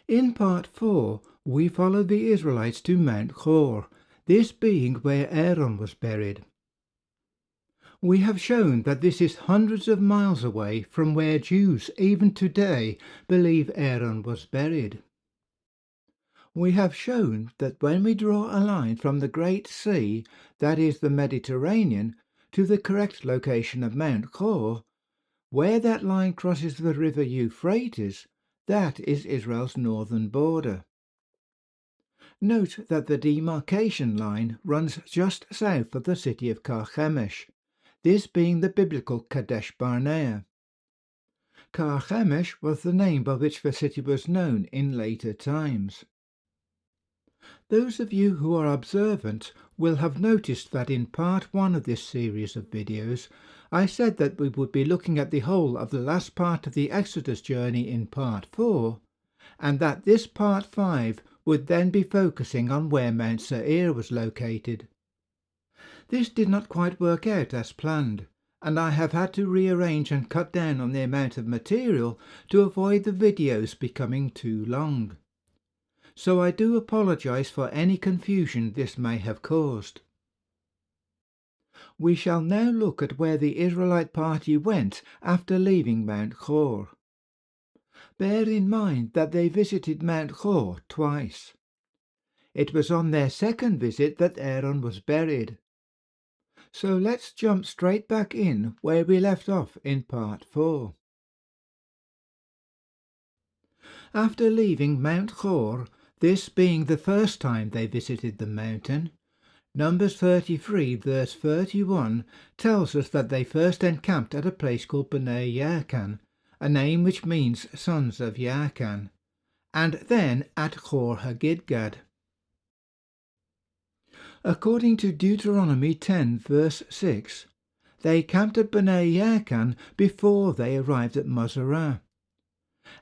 In part 4, we follow the Israelites to Mount Hor, this being where Aaron was buried. We have shown that this is hundreds of miles away from where Jews even today believe Aaron was buried. We have shown that when we draw a line from the Great Sea, that is the Mediterranean, to the correct location of Mount Hor, where that line crosses the river Euphrates, that is Israel's northern border. Note that the demarcation line runs just south of the city of Carchemish, this being the biblical Kadesh Barnea. Carchemish was the name by which the city was known in later times. Those of you who are observant will have noticed that in part 1 of this series of videos, I said that we would be looking at the whole of the last part of the Exodus journey in part 4, and that this part 5 would then be focusing on where Mount Seir was located. This did not quite work out as planned, and I have had to rearrange and cut down on the amount of material to avoid the videos becoming too long. So I do apologize for any confusion this may have caused. We shall now look at where the Israelite party went after leaving Mount Hor. Bear in mind that they visited Mount Hor twice. It was on their second visit that Aaron was buried. So let's jump straight back in where we left off in part 4. After leaving Mount Hor, this being the first time they visited the mountain, Numbers 33 verse 31 tells us that they first encamped at a place called Bnei Yarkan, a name which means sons of Yarkan, and then at Hor Hagidgad. According to Deuteronomy 10 verse 6, they camped at Bnei Yarkan before they arrived at Moserah.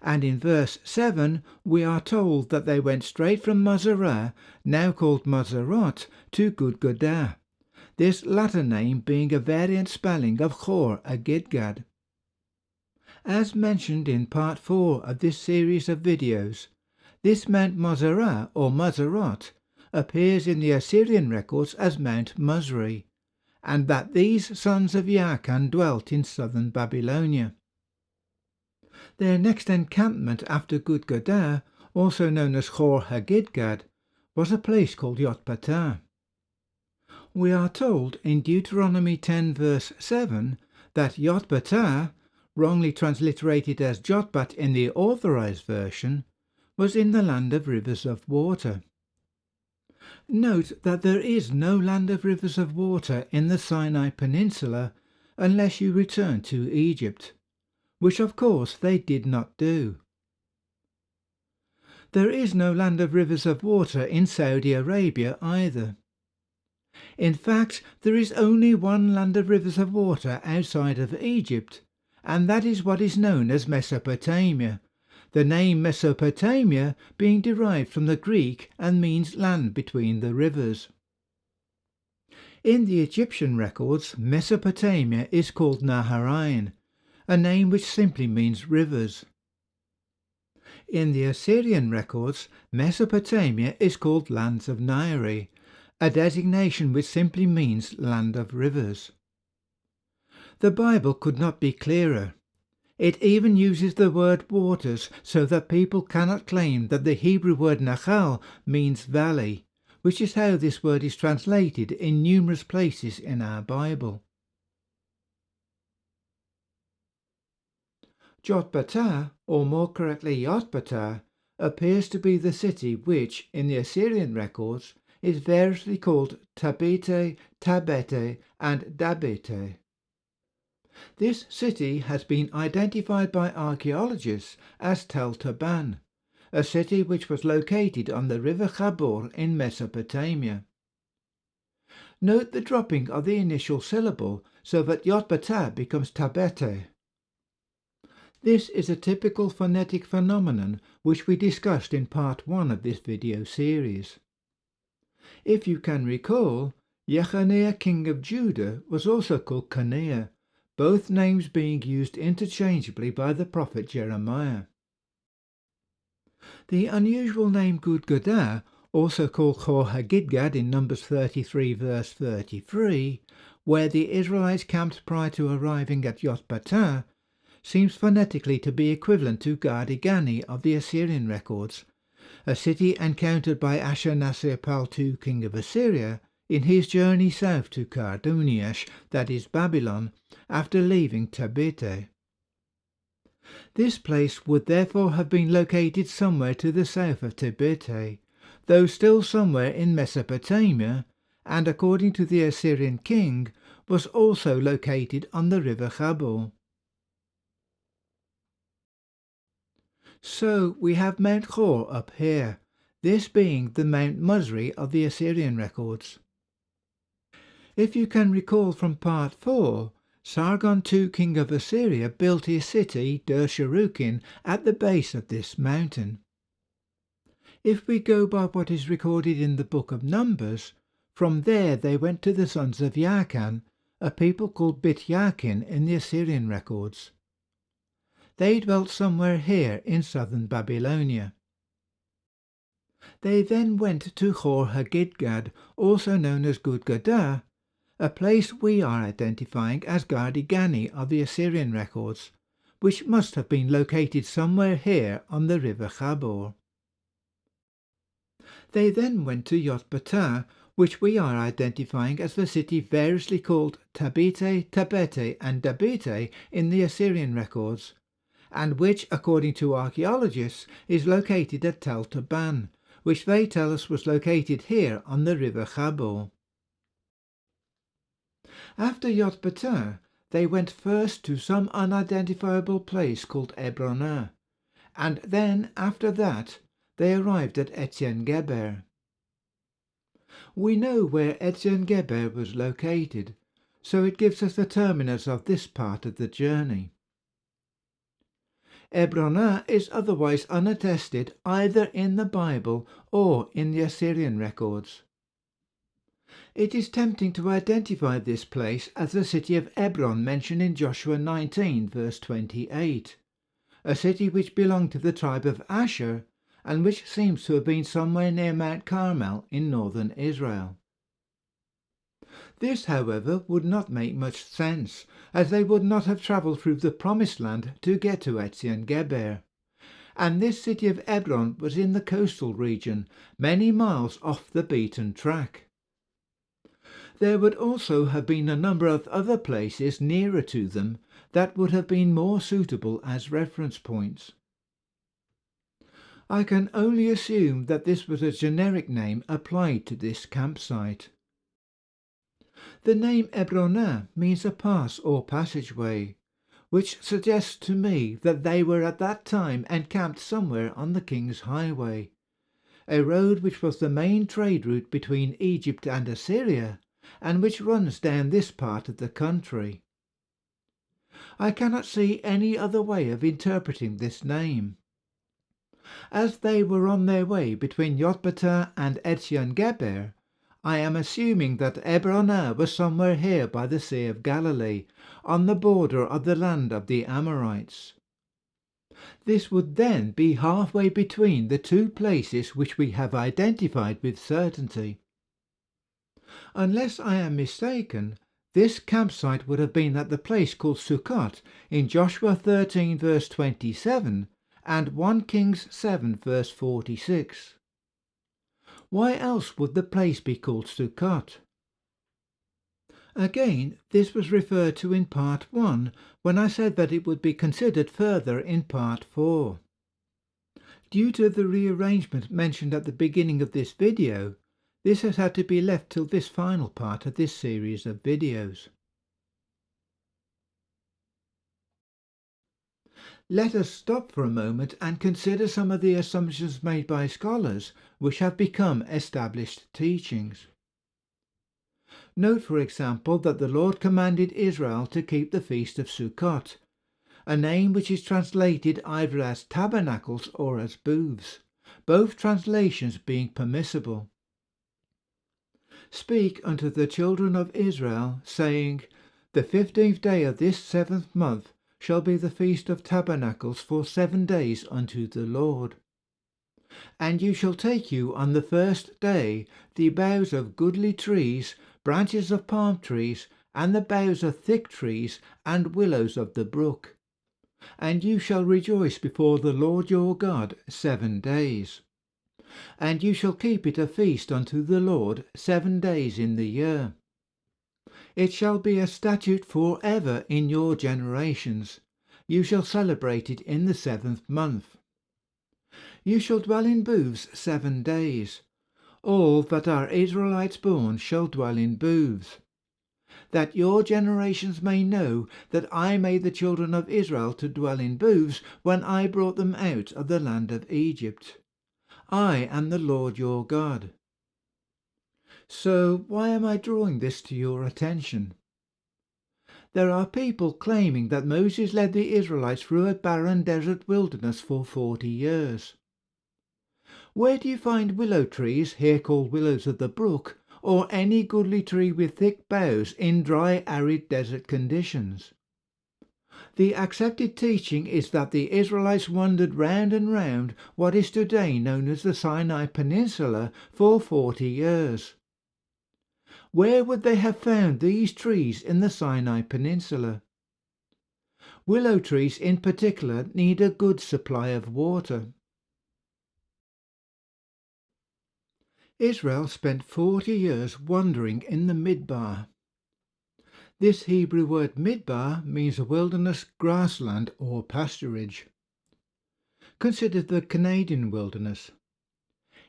And in verse 7 we are told that they went straight from Moserah, now called Moserot, to Gudgodah, this latter name being a variant spelling of Hor Hagidgad. As mentioned in part 4 of this series of videos, this Mount Moserah or Moserot appears in the Assyrian records as Mount Musri, and that these sons of Yarkan dwelt in southern Babylonia. Their next encampment after Gudgodah, also known as Hor Hagidgad, was a place called Yotbatah. We are told in Deuteronomy 10 verse 7 that Yotbatah, wrongly transliterated as Jotbat in the Authorized Version, was in the land of rivers of water. Note that there is no land of rivers of water in the Sinai Peninsula unless you return to Egypt, which of course they did not do. There is no land of rivers of water in Saudi Arabia either. In fact, there is only one land of rivers of water outside of Egypt, and that is what is known as Mesopotamia, the name Mesopotamia being derived from the Greek and means land between the rivers. In the Egyptian records, Mesopotamia is called Naharain, a name which simply means rivers. In the Assyrian records, Mesopotamia is called Lands of Nairi, a designation which simply means land of rivers. The Bible could not be clearer. It even uses the word waters so that people cannot claim that the Hebrew word nachal means valley, which is how this word is translated in numerous places in our Bible. Jotbatah, or more correctly Yotbatah, appears to be the city which, in the Assyrian records, is variously called Tabete, Tabete, and Dabete. This city has been identified by archaeologists as Tel Taban, a city which was located on the river Chabur in Mesopotamia. Note the dropping of the initial syllable so that Yotbatah becomes Tabete. This is a typical phonetic phenomenon which we discussed in part 1 of this video series. If you can recall, Jeconiah, king of Judah, was also called Coniah, both names being used interchangeably by the prophet Jeremiah. The unusual name Gudgodah, also called Hor Hagidgad in Numbers 33 verse 33, where the Israelites camped prior to arriving at Yotbatah, seems phonetically to be equivalent to Gardigani of the Assyrian records, a city encountered by Ashurnasirpal II, king of Assyria, in his journey south to Karduniash, that is Babylon, after leaving Tabete. This place would therefore have been located somewhere to the south of Tabete, though still somewhere in Mesopotamia, and according to the Assyrian king, was also located on the river Chabor. So we have Mount Hor up here, this being the Mount Musri of the Assyrian records. If you can recall from part 4, Sargon II, king of Assyria, built his city, Dur-Shurukin, at the base of this mountain. If we go by what is recorded in the book of Numbers, from there they went to the sons of Yarkan, a people called Bit Yarkin in the Assyrian records. They dwelt somewhere here in southern Babylonia. They then went to Hor Hagidgad, also known as Gudgodah, a place we are identifying as Gardigani of the Assyrian records, which must have been located somewhere here on the river Chabor. They then went to Yotbatah, which we are identifying as the city variously called Tabete, Tabete and Dabete in the Assyrian records, and which, according to archaeologists, is located at Tel Taban, which they tell us was located here on the river Chabor. After Yotbatah, they went first to some unidentifiable place called Ebronah, and then, after that, they arrived at Ezion-Geber. We know where Ezion-Geber was located, so it gives us the terminus of this part of the journey. Ebronah is otherwise unattested either in the Bible or in the Assyrian records. It is tempting to identify this place as the city of Ebron mentioned in Joshua 19 verse 28, a city which belonged to the tribe of Asher and which seems to have been somewhere near Mount Carmel in northern Israel. This, however, would not make much sense, as they would not have travelled through the Promised Land to get to Ezion-Geber, and this city of Ebron was in the coastal region, many miles off the beaten track. There would also have been a number of other places nearer to them that would have been more suitable as reference points. I can only assume that this was a generic name applied to this campsite. The name Ebronah means a pass or passageway, which suggests to me that they were at that time encamped somewhere on the King's Highway, a road which was the main trade route between Egypt and Assyria, and which runs down this part of the country. I cannot see any other way of interpreting this name. As they were on their way between Yotbatah and Ezion-Geber, I am assuming that Ebronah was somewhere here by the Sea of Galilee, on the border of the land of the Amorites. This would then be halfway between the two places which we have identified with certainty. Unless I am mistaken, this campsite would have been at the place called Sukkot in Joshua 13 verse 27 and 1 Kings 7 verse 46. Why else would the place be called Sukkot? Again, this was referred to in part 1 when I said that it would be considered further in part 4. Due to the rearrangement mentioned at the beginning of this video, this has had to be left till this final part of this series of videos. Let us stop for a moment and consider some of the assumptions made by scholars which have become established teachings. Note, for example, that the Lord commanded Israel to keep the Feast of Sukkot, a name which is translated either as tabernacles or as booths, both translations being permissible. Speak unto the children of Israel, saying, The 15th day of this 7th month shall be the Feast of Tabernacles for 7 days unto the Lord. And you shall take you on the first day the boughs of goodly trees, branches of palm trees, and the boughs of thick trees, and willows of the brook. And you shall rejoice before the Lord your God 7 days. And you shall keep it a feast unto the Lord 7 days in the year. It shall be a statute for ever in your generations. You shall celebrate it in the 7th month. You shall dwell in booths 7 days. All that are Israelites born shall dwell in booths. That your generations may know that I made the children of Israel to dwell in booths when I brought them out of the land of Egypt. I am the Lord your God. So why am I drawing this to your attention? There are people claiming that Moses led the Israelites through a barren desert wilderness for 40 years. Where do you find willow trees, here called willows of the brook, or any goodly tree with thick boughs in dry, arid desert conditions? The accepted teaching is that the Israelites wandered round and round what is today known as the Sinai Peninsula for 40 years. Where would they have found these trees in the Sinai Peninsula? Willow trees in particular need a good supply of water. Israel spent 40 years wandering in the Midbar. This Hebrew word Midbar means a wilderness, grassland or pasturage. Consider the Canadian wilderness.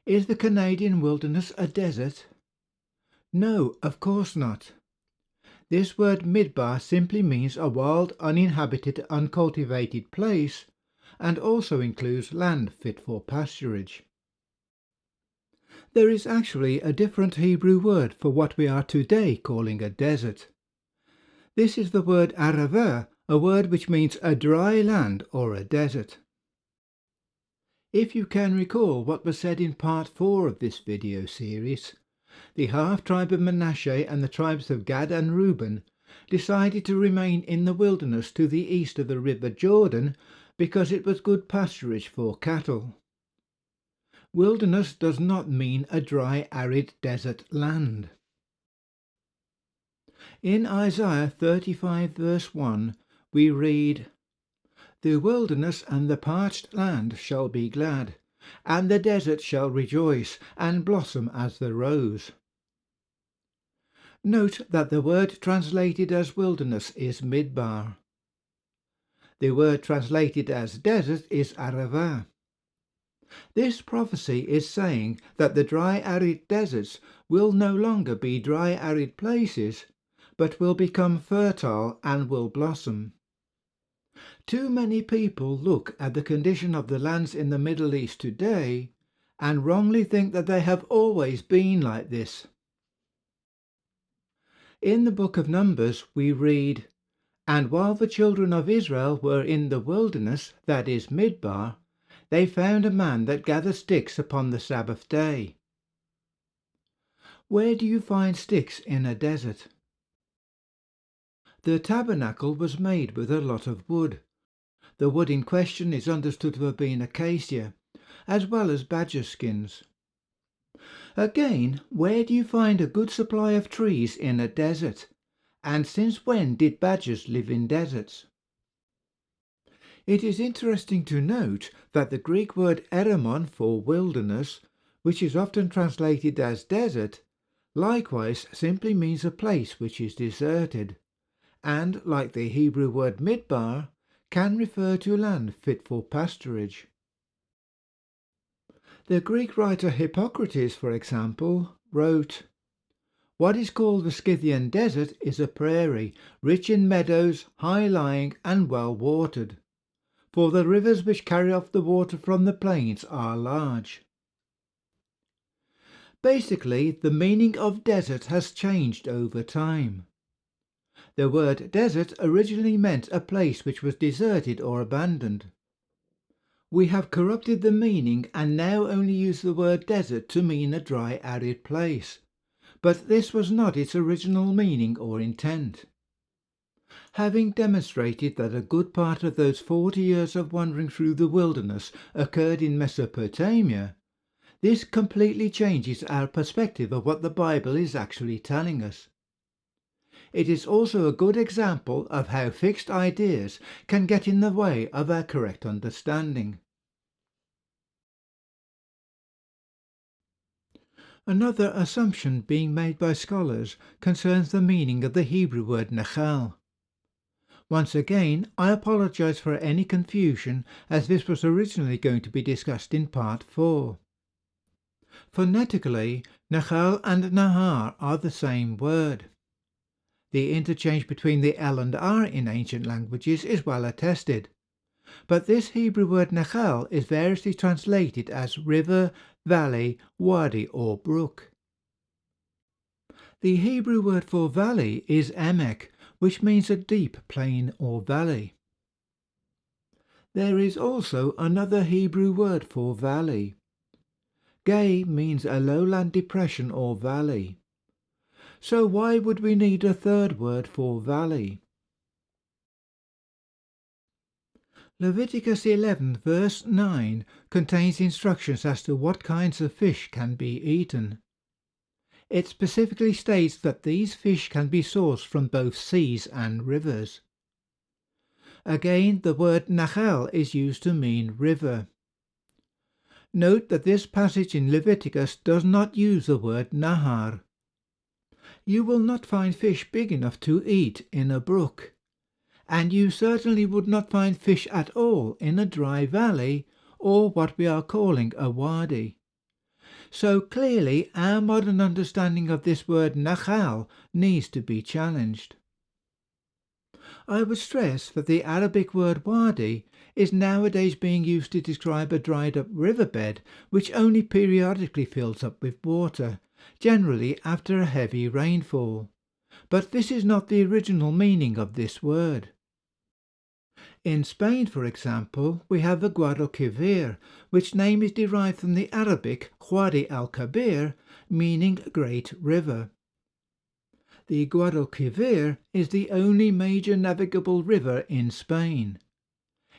Is the Canadian wilderness a desert? No, of course not. This word Midbar simply means a wild, uninhabited, uncultivated place, and also includes land fit for pasturage. There is actually a different Hebrew word for what we are today calling a desert. This is the word arava, a word which means a dry land or a desert. If you can recall what was said in part 4 of this video series, the half-tribe of Manasseh and the tribes of Gad and Reuben decided to remain in the wilderness to the east of the river Jordan because it was good pasturage for cattle. Wilderness does not mean a dry, arid desert land. In Isaiah 35 verse 1 we read, "The wilderness and the parched land shall be glad, and the desert shall rejoice and blossom as the rose." Note that the word translated as wilderness is Midbar. The word translated as desert is Arava. This prophecy is saying that the dry arid deserts will no longer be dry arid places, but will become fertile and will blossom. Too many people look at the condition of the lands in the Middle East today and wrongly think that they have always been like this. In the book of Numbers we read, "And while the children of Israel were in the wilderness, that is Midbar, they found a man that gathered sticks upon the Sabbath day." Where do you find sticks in a desert? The tabernacle was made with a lot of wood. The wood in question is understood to have been acacia, as well as badger skins. Again, where do you find a good supply of trees in a desert? And since when did badgers live in deserts? It is interesting to note that the Greek word eremon for wilderness, which is often translated as desert, likewise simply means a place which is deserted, and, like the Hebrew word midbar, can refer to land fit for pasturage. The Greek writer Hippocrates, for example, wrote, "What is called the Scythian desert is a prairie, rich in meadows, high-lying and well-watered. For the rivers which carry off the water from the plains are large." Basically, the meaning of desert has changed over time. The word desert originally meant a place which was deserted or abandoned. We have corrupted the meaning and now only use the word desert to mean a dry, arid place. But this was not its original meaning or intent. Having demonstrated that a good part of those 40 years of wandering through the wilderness occurred in Mesopotamia, this completely changes our perspective of what the Bible is actually telling us. It is also a good example of how fixed ideas can get in the way of our correct understanding. Another assumption being made by scholars concerns the meaning of the Hebrew word nachal. Once again, I apologize for any confusion, as this was originally going to be discussed in part 4. Phonetically, nachal and nahar are the same word. The interchange between the L and R in ancient languages is well attested, but this Hebrew word nachal is variously translated as river, valley, wadi or brook. The Hebrew word for valley is emek, which means a deep plain or valley. There is also another Hebrew word for valley. Gay means a lowland depression or valley. So why would we need a third word for valley? Leviticus 11 verse 9 contains instructions as to what kinds of fish can be eaten. It specifically states that these fish can be sourced from both seas and rivers. Again, the word nachal is used to mean river. Note that this passage in Leviticus does not use the word nahar. You will not find fish big enough to eat in a brook, and you certainly would not find fish at all in a dry valley or what we are calling a wadi. So clearly our modern understanding of this word nachal needs to be challenged. I would stress that the Arabic word wadi is nowadays being used to describe a dried up riverbed which only periodically fills up with water, generally after a heavy rainfall. But this is not the original meaning of this word. In Spain, for example, we have the Guadalquivir, which name is derived from the Arabic Wadi al-Kabir, meaning great river. The Guadalquivir is the only major navigable river in Spain.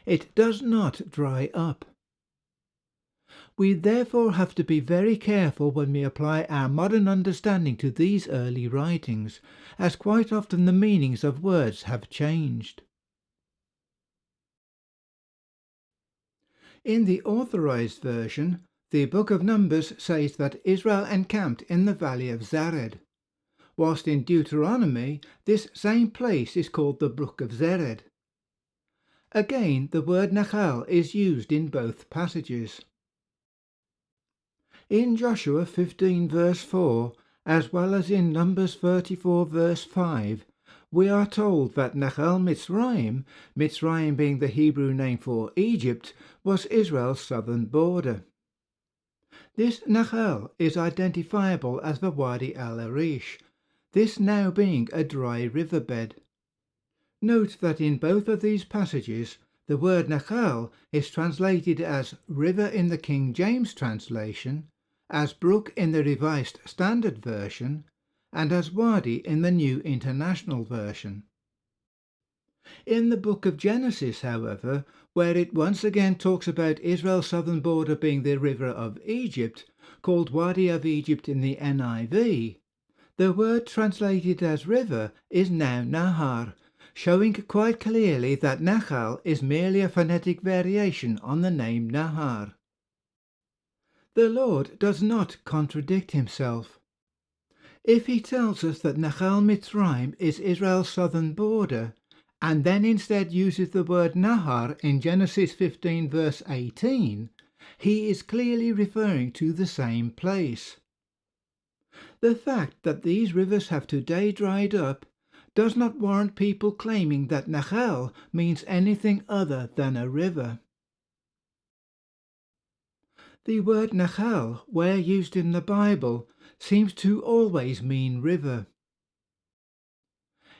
It does not dry up. We therefore have to be very careful when we apply our modern understanding to these early writings, as quite often the meanings of words have changed. In the Authorized Version, the Book of Numbers says that Israel encamped in the valley of Zered, whilst in Deuteronomy this same place is called the Brook of Zered. Again, the word nachal is used in both passages. In Joshua 15 verse 4, as well as in Numbers 34 verse 5, we are told that Nachal Mitzrayim, Mitzrayim being the Hebrew name for Egypt, was Israel's southern border. This Nachal is identifiable as the Wadi al-Arish, this now being a dry riverbed. Note that in both of these passages the word Nachal is translated as river in the King James translation, as brook in the Revised Standard Version, and as wadi in the New International Version. In the book of Genesis, however, where it once again talks about Israel's southern border being the river of Egypt, called Wadi of Egypt in the NIV, the word translated as river is now Nahar, showing quite clearly that Nachal is merely a phonetic variation on the name Nahar. The Lord does not contradict himself. If he tells us that Nachal Mitzrayim is Israel's southern border, and then instead uses the word Nahar in Genesis 15 verse 18, he is clearly referring to the same place. The fact that these rivers have today dried up does not warrant people claiming that Nachal means anything other than a river. The word nachal, where used in the Bible, seems to always mean river.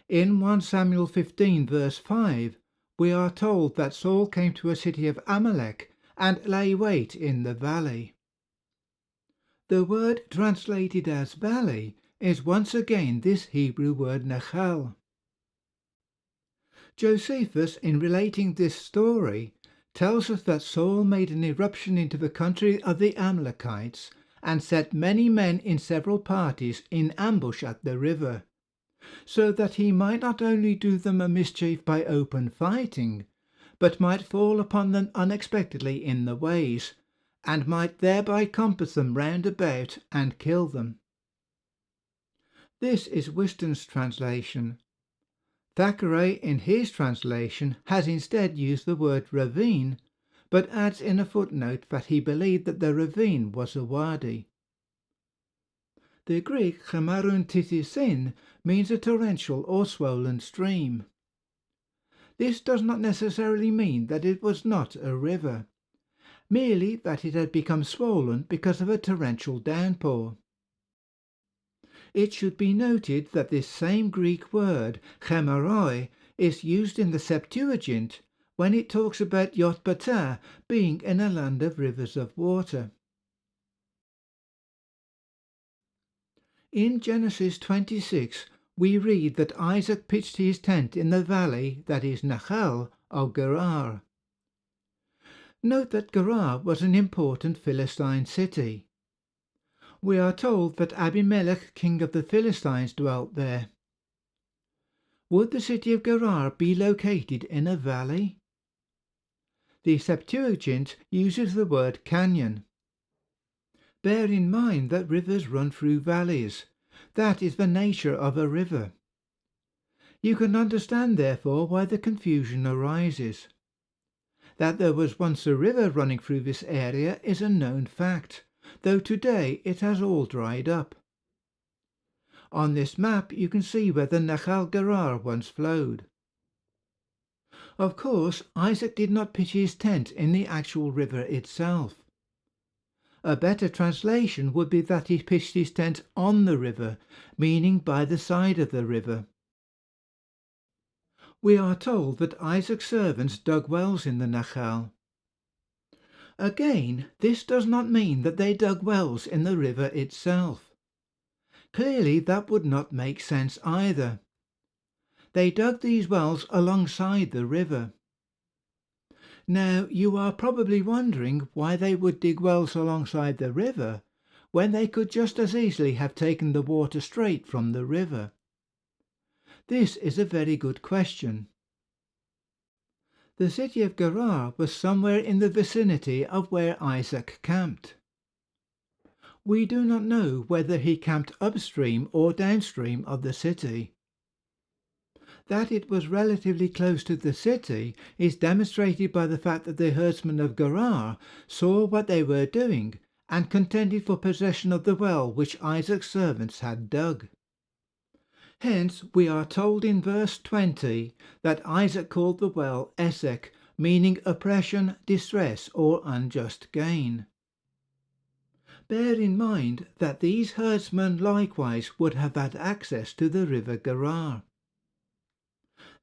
In 1 Samuel 15 verse 5, we are told that Saul came to a city of Amalek and lay wait in the valley. The word translated as valley is once again this Hebrew word nachal. Josephus, in relating this story, tells us that Saul made an eruption into the country of the Amalekites and set many men in several parties in ambush at the river, so that he might not only do them a mischief by open fighting, but might fall upon them unexpectedly in the ways, and might thereby compass them round about and kill them. This is Whiston's translation. Thackeray, in his translation, has instead used the word ravine, but adds in a footnote that he believed that the ravine was a wadi. The Greek chamarun titisin means a torrential or swollen stream. This does not necessarily mean that it was not a river, merely that it had become swollen because of a torrential downpour. It should be noted that this same Greek word, chemaroi, is used in the Septuagint when it talks about Yotbatah being in a land of rivers of water. In Genesis 26, we read that Isaac pitched his tent in the valley, that is Nachal, of Gerar. Note that Gerar was an important Philistine city. We are told that Abimelech, king of the Philistines, dwelt there. Would the city of Gerar be located in a valley? The Septuagint uses the word canyon. Bear in mind that rivers run through valleys. That is the nature of a river. You can understand, therefore, why the confusion arises. That there was once a river running through this area is a known fact, though today it has all dried up. On this map you can see where the Nachal Gerar once flowed. Of course, Isaac did not pitch his tent in the actual river itself. A better translation would be that he pitched his tent on the river, meaning by the side of the river. We are told that Isaac's servants dug wells in the Nachal. Again, this does not mean that they dug wells in the river itself. Clearly, that would not make sense either. They dug these wells alongside the river. Now, you are probably wondering why they would dig wells alongside the river when they could just as easily have taken the water straight from the river. This is a very good question. The city of Gerar was somewhere in the vicinity of where Isaac camped. We do not know whether he camped upstream or downstream of the city. That it was relatively close to the city is demonstrated by the fact that the herdsmen of Gerar saw what they were doing and contended for possession of the well which Isaac's servants had dug. Hence we are told in verse 20 that Isaac called the well Esek, meaning oppression, distress, or unjust gain. Bear in mind that these herdsmen likewise would have had access to the river Gerar.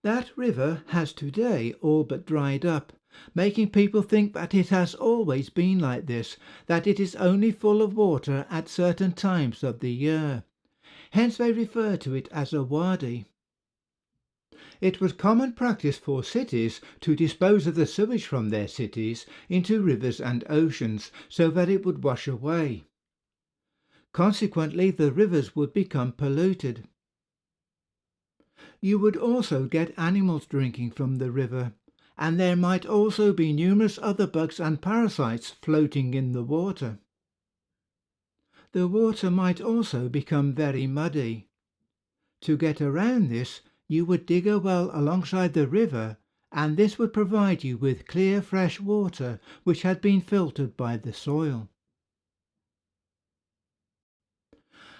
That river has today all but dried up, making people think that it has always been like this, that it is only full of water at certain times of the year. Hence they refer to it as a wadi. It was common practice for cities to dispose of the sewage from their cities into rivers and oceans so that it would wash away. Consequently, the rivers would become polluted. You would also get animals drinking from the river, and there might also be numerous other bugs and parasites floating in the water. The water might also become very muddy. To get around this, you would dig a well alongside the river, and this would provide you with clear fresh water which had been filtered by the soil.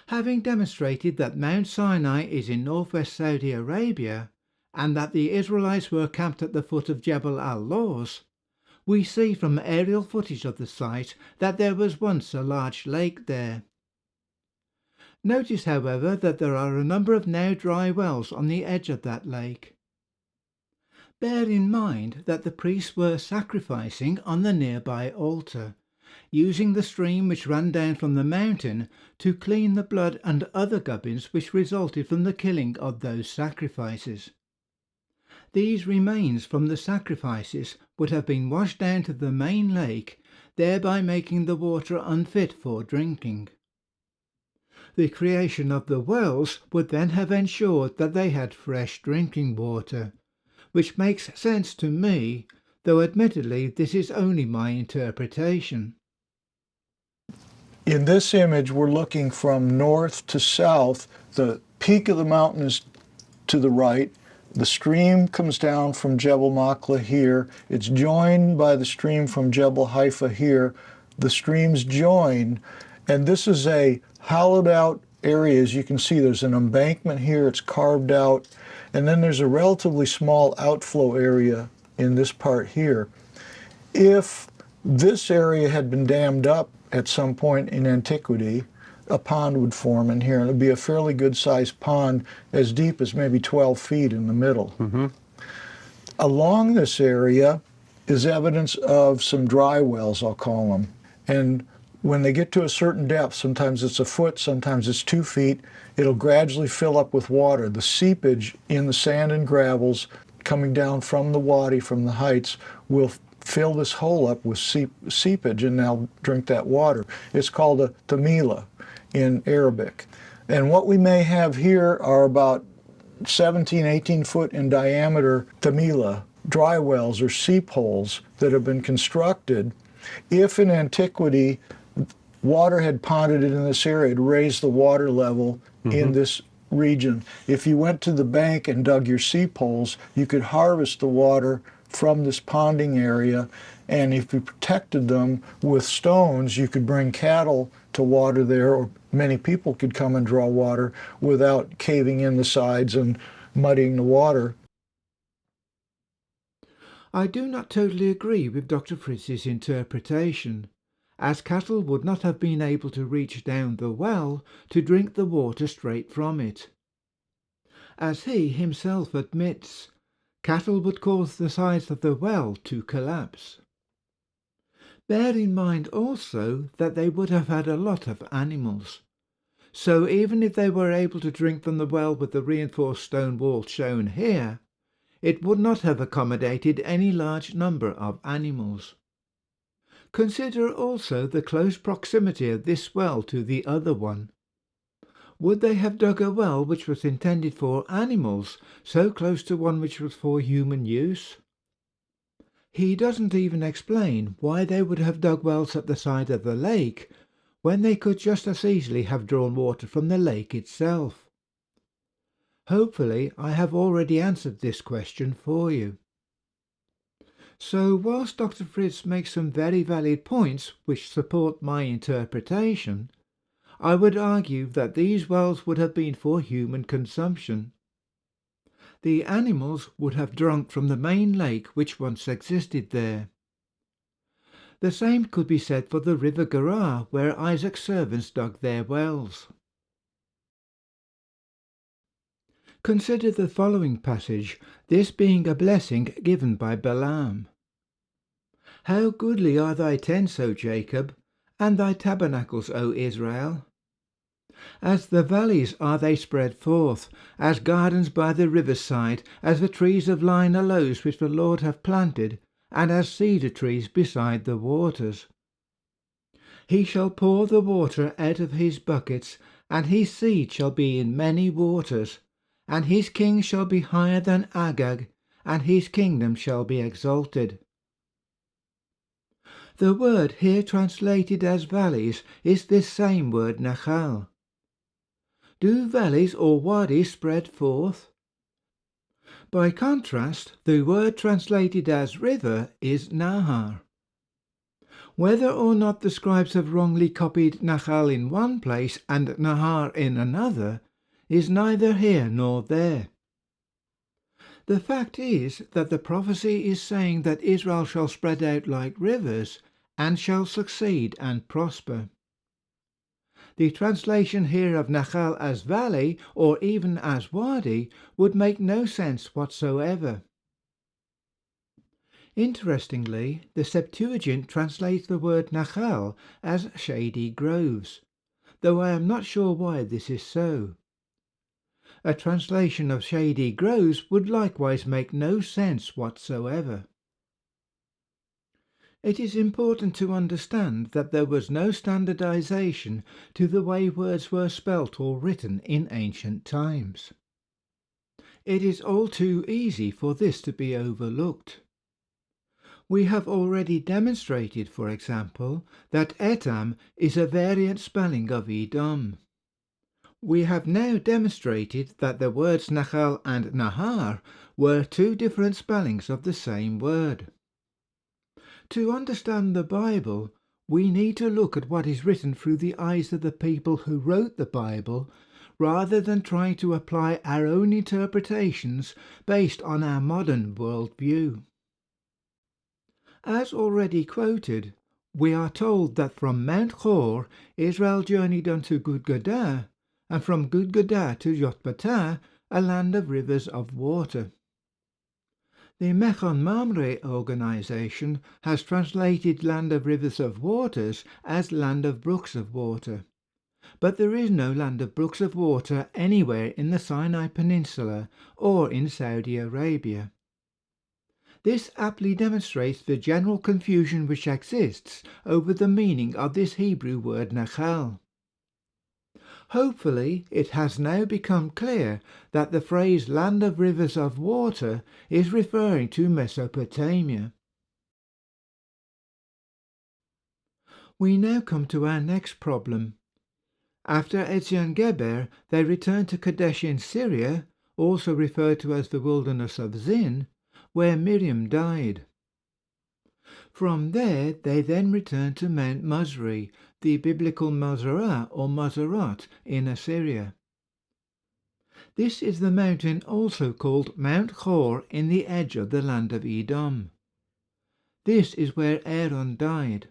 Having demonstrated that Mount Sinai is in northwest Saudi Arabia, and that the Israelites were camped at the foot of Jebel al-Lawz, we see from aerial footage of the site that there was once a large lake there. Notice, however, that there are a number of now dry wells on the edge of that lake. Bear in mind that the priests were sacrificing on the nearby altar, using the stream which ran down from the mountain to clean the blood and other gubbins which resulted from the killing of those sacrifices. These remains from the sacrifices would have been washed down to the main lake, thereby making the water unfit for drinking. The creation of the wells would then have ensured that they had fresh drinking water, which makes sense to me, though admittedly this is only my interpretation. In this image, we're looking from north to south. The peak of the mountain is to the right. The stream comes down from Jebel Makla here. It's joined by the stream from Jebel Haifa here. The streams join, and this is a hollowed out area. As you can see, there's an embankment here. It's carved out, and then there's a relatively small outflow area in this part here. If this area had been dammed up at some point in antiquity, a pond would form in here, and it would be a fairly good-sized pond, as deep as maybe 12 feet in the middle. Along this area is evidence of some dry wells, I'll call them. And when they get to a certain depth, sometimes it's a foot, sometimes it's 2 feet, it'll gradually fill up with water. The seepage in the sand and gravels coming down from the wadi, from the heights, will fill this hole up with seepage, and they'll drink that water. It's called a tamila in Arabic. And what we may have here are about 17, 18 foot in diameter tamila, dry wells or seep holes that have been constructed. If in antiquity water had ponded in this area, it raised the water level in this region. If you went to the bank and dug your seep holes, you could harvest the water from this ponding area, and if you protected them with stones, you could bring cattle to water there, or many people could come and draw water without caving in the sides and muddying the water. I do not totally agree with Dr. Fritz's interpretation, as cattle would not have been able to reach down the well to drink the water straight from it. As he himself admits, cattle would cause the sides of the well to collapse. Bear in mind also that they would have had a lot of animals, so even if they were able to drink from the well with the reinforced stone wall shown here, it would not have accommodated any large number of animals. Consider also the close proximity of this well to the other one. Would they have dug a well which was intended for animals so close to one which was for human use? He doesn't even explain why they would have dug wells at the side of the lake when they could just as easily have drawn water from the lake itself. Hopefully I have already answered this question for you. So whilst Dr. Fritz makes some very valid points which support my interpretation, I would argue that these wells would have been for human consumption. The animals would have drunk from the main lake which once existed there. The same could be said for the river Gerar, where Isaac's servants dug their wells. Consider the following passage, this being a blessing given by Balaam. How goodly are thy tents, O Jacob, and thy tabernacles, O Israel! As the valleys are they spread forth, as gardens by the river's side, as the trees of line aloes which the Lord hath planted, and as cedar trees beside the waters. He shall pour the water out of his buckets, and his seed shall be in many waters, and his king shall be higher than Agag, and his kingdom shall be exalted. The word here translated as valleys is this same word nachal. Do valleys or wadis spread forth? By contrast, the word translated as river is nahar. Whether or not the scribes have wrongly copied nachal in one place and nahar in another is neither here nor there. The fact is that the prophecy is saying that Israel shall spread out like rivers and shall succeed and prosper. The translation here of nachal as valley or even as wadi would make no sense whatsoever. Interestingly, the Septuagint translates the word nachal as shady groves, though I am not sure why this is so. A translation of shady grows would likewise make no sense whatsoever. It is important to understand that there was no standardization to the way words were spelt or written in ancient times. It is all too easy for this to be overlooked. We have already demonstrated, for example, that Edom is a variant spelling of Edom. We have now demonstrated that the words nachal and nahar were two different spellings of the same word. To understand the Bible, we need to look at what is written through the eyes of the people who wrote the Bible, rather than trying to apply our own interpretations based on our modern worldview. As already quoted, we are told that from Mount Hor Israel journeyed unto Gudgodah, and from Gudgodah to Jotbatah, a land of rivers of water. The Mechon Mamre organization has translated land of rivers of waters as land of brooks of water. But there is no land of brooks of water anywhere in the Sinai Peninsula or in Saudi Arabia. This aptly demonstrates the general confusion which exists over the meaning of this Hebrew word nachal. Hopefully, it has now become clear that the phrase land of rivers of water is referring to Mesopotamia. We now come to our next problem. After Ezion Geber, they returned to Kadesh in Syria, also referred to as the wilderness of Zin, where Miriam died. From there they then returned to Mount Mosri, the biblical Mosera or Moserot in Assyria. This is the mountain also called Mount Hor in the edge of the land of Edom. This is where Aaron died.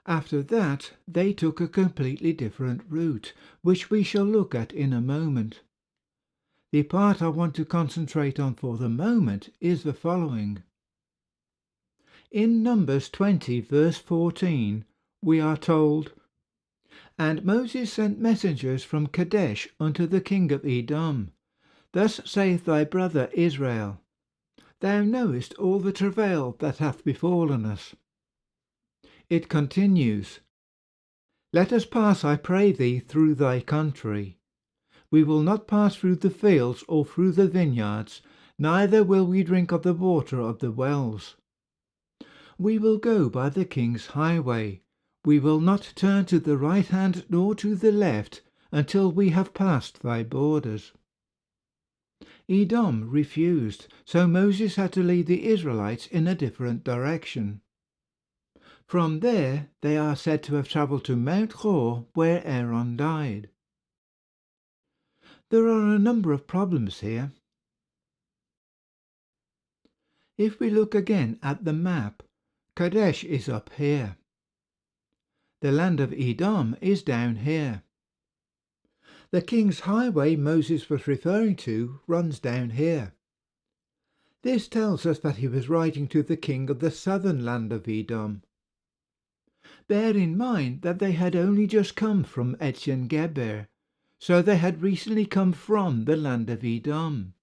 After that they took a completely different route, which we shall look at in a moment. The part I want to concentrate on for the moment is the following. In Numbers 20 verse 14 we are told, "And Moses sent messengers from Kadesh unto the king of Edom. Thus saith thy brother Israel, Thou knowest all the travail that hath befallen us." It continues, "Let us pass, I pray thee, through thy country. We will not pass through the fields or through the vineyards, neither will we drink of the water of the wells. We will go by the king's highway. We will not turn to the right hand nor to the left until we have passed thy borders." Edom refused, so Moses had to lead the Israelites in a different direction. From there they are said to have travelled to Mount Hor, where Aaron died. There are a number of problems here. If we look again at the map, Kadesh is up here. The land of Edom is down here. The king's highway Moses was referring to runs down here. This tells us that he was writing to the king of the southern land of Edom. Bear in mind that they had only just come from Ezion Geber, so they had recently come from the land of Edom.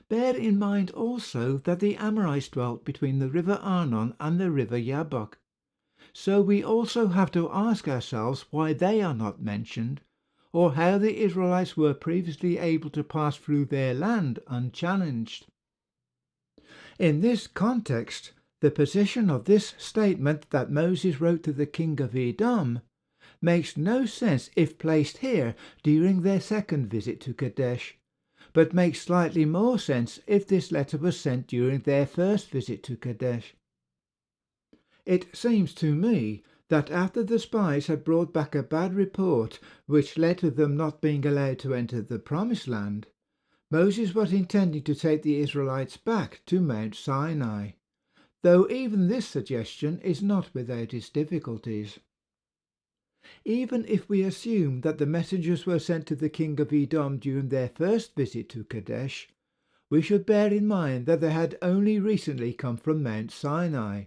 Bear in mind also that the Amorites dwelt between the river Arnon and the river Jabbok, so we also have to ask ourselves why they are not mentioned, or how the Israelites were previously able to pass through their land unchallenged. In this context, the position of this statement that Moses wrote to the king of Edom makes no sense if placed here during their second visit to Kadesh, but makes slightly more sense if this letter was sent during their first visit to Kadesh. It seems to me that after the spies had brought back a bad report which led to them not being allowed to enter the Promised Land, Moses was intending to take the Israelites back to Mount Sinai, though even this suggestion is not without its difficulties. Even if we assume that the messengers were sent to the king of Edom during their first visit to Kadesh, we should bear in mind that they had only recently come from Mount Sinai,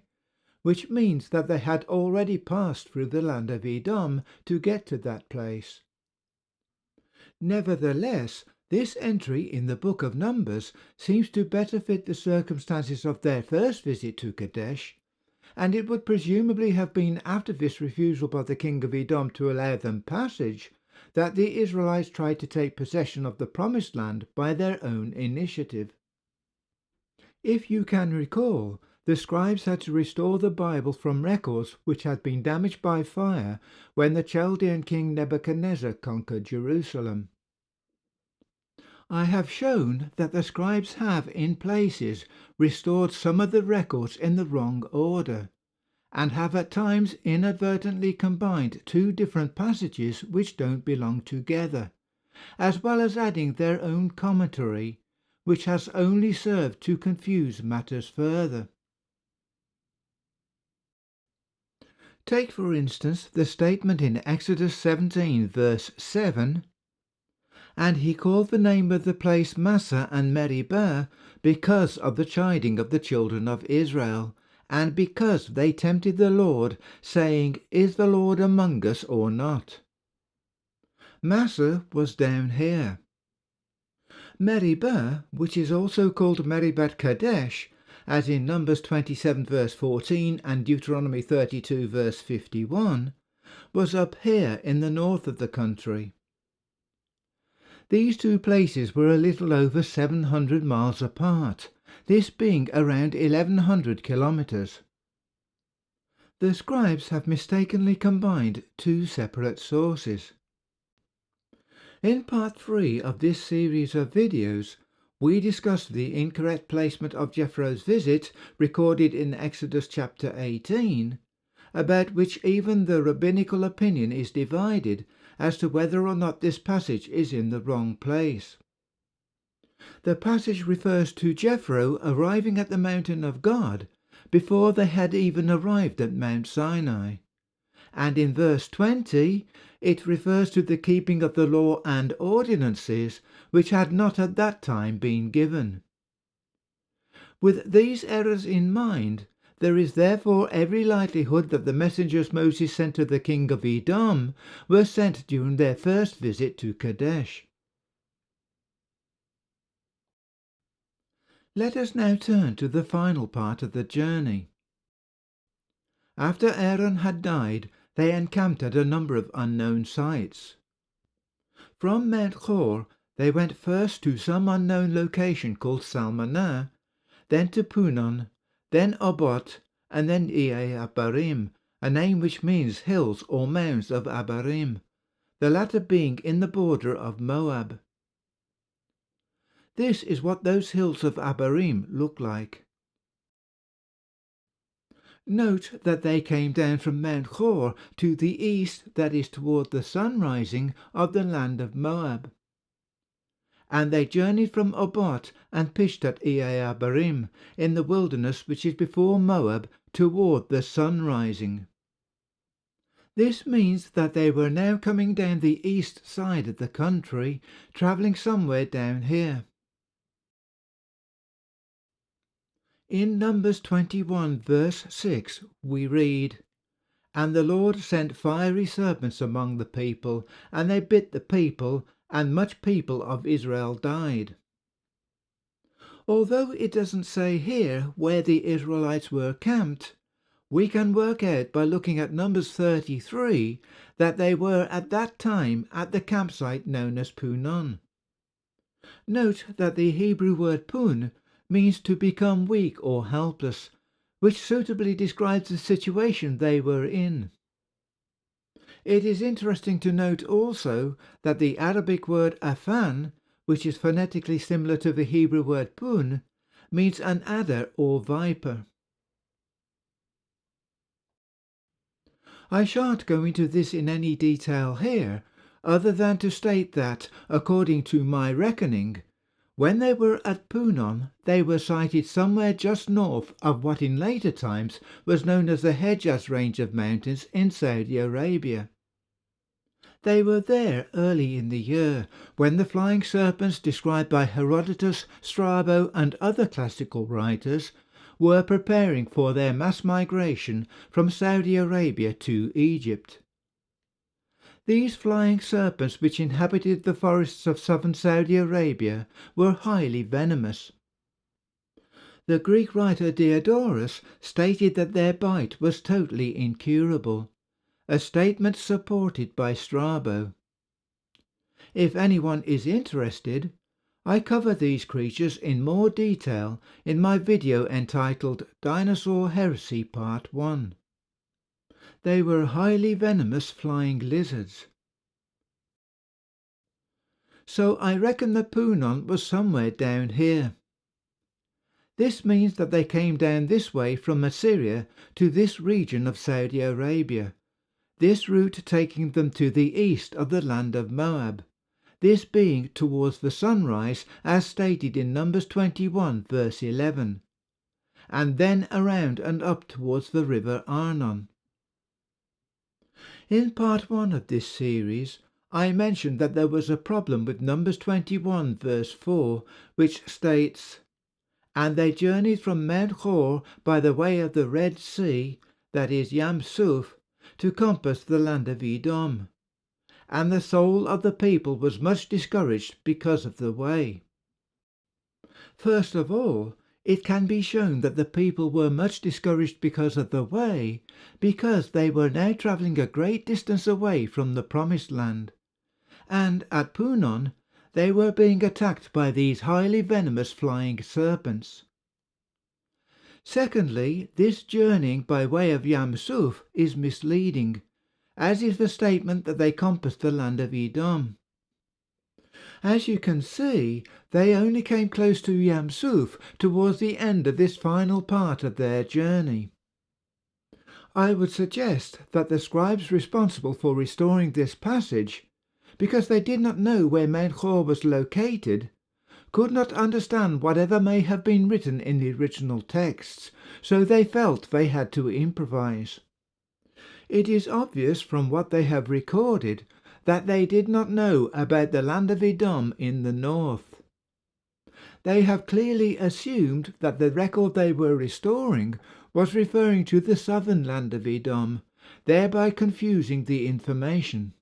which means that they had already passed through the land of Edom to get to that place. Nevertheless, this entry in the book of Numbers seems to better fit the circumstances of their first visit to Kadesh, and it would presumably have been after this refusal by the king of Edom to allow them passage that the Israelites tried to take possession of the promised land by their own initiative. If you can recall, the scribes had to restore the Bible from records which had been damaged by fire when the Chaldean king Nebuchadnezzar conquered Jerusalem. I have shown that the scribes have, in places, restored some of the records in the wrong order, and have at times inadvertently combined two different passages which don't belong together, as well as adding their own commentary, which has only served to confuse matters further. Take, for instance, the statement in Exodus 17, verse 7, "And he called the name of the place Massah and Meribah because of the chiding of the children of Israel, and because they tempted the Lord, saying, Is the Lord among us or not?" Massah was down here. Meribah, which is also called Meribah Kadesh, as in Numbers 27 verse 14 and Deuteronomy 32 verse 51, was up here in the north of the country. These two places were a little over 700 miles apart, this being around 1100 kilometers. The scribes have mistakenly combined two separate sources. In part 3 of this series of videos, we discussed the incorrect placement of Jethro's visit recorded in Exodus chapter 18, about which even the rabbinical opinion is divided as to whether or not this passage is in the wrong place. The passage refers to Jethro arriving at the mountain of God before they had even arrived at Mount Sinai, and in verse 20 it refers to the keeping of the law and ordinances which had not at that time been given. With these errors in mind, there is therefore every likelihood that the messengers Moses sent to the king of Edom were sent during their first visit to Kadesh. Let us now turn to the final part of the journey. After Aaron had died, they encamped at a number of unknown sites. From Mount Hor, they went first to some unknown location called Salmanah, then to Punon, then Obot, and then Abarim, a name which means hills or mounds of Abarim, the latter being in the border of Moab. This is what those hills of Abarim look like. Note that they came down from Mount Hor to the east, that is toward the sun rising of the land of Moab. And they journeyed from Obot and pitched at Abarim in the wilderness which is before Moab toward the sun rising. This means that they were now coming down the east side of the country, travelling somewhere down here. In Numbers 21 verse 6 we read, "And the Lord sent fiery serpents among the people, and they bit the people, and much people of Israel died." Although it doesn't say here where the Israelites were camped, we can work out by looking at Numbers 33 that they were at that time at the campsite known as Punon. Note that the Hebrew word pun means to become weak or helpless, which suitably describes the situation they were in. It is interesting to note also that the Arabic word afan, which is phonetically similar to the Hebrew word pun, means an adder or viper. I shan't go into this in any detail here, other than to state that, according to my reckoning, when they were at Punon, they were sighted somewhere just north of what in later times was known as the Hejaz range of mountains in Saudi Arabia. They were there early in the year, when the flying serpents described by Herodotus, Strabo, and other classical writers were preparing for their mass migration from Saudi Arabia to Egypt. These flying serpents which inhabited the forests of southern Saudi Arabia were highly venomous. The Greek writer Diodorus stated that their bite was totally incurable, a statement supported by Strabo. If anyone is interested, I cover these creatures in more detail in my video entitled Dinosaur Heresy Part 1. They were highly venomous flying lizards. So I reckon the Punon was somewhere down here. This means that they came down this way from Assyria to this region of Saudi Arabia, this route taking them to the east of the land of Moab, this being towards the sunrise as stated in Numbers 21 verse 11, and then around and up towards the river Arnon. In part 1 of this series, I mentioned that there was a problem with Numbers 21 verse 4, which states, "And they journeyed from Mount Hor by the way of the Red Sea, that is Yam Suf, to compass the land of Edom. And the soul of the people was much discouraged because of the way." First of all, it can be shown that the people were much discouraged because of the way, because they were now travelling a great distance away from the promised land, and at Punon they were being attacked by these highly venomous flying serpents. Secondly, this journeying by way of Yam Suf is misleading, as is the statement that they compassed the land of Edom. As you can see, they only came close to Yam Suf towards the end of this final part of their journey. I would suggest that the scribes responsible for restoring this passage, because they did not know where Mount Hor was located, could not understand whatever may have been written in the original texts, so they felt they had to improvise. It is obvious from what they have recorded that they did not know about the land of Edom in the north. They have clearly assumed that the record they were restoring was referring to the southern land of Edom, thereby confusing the information.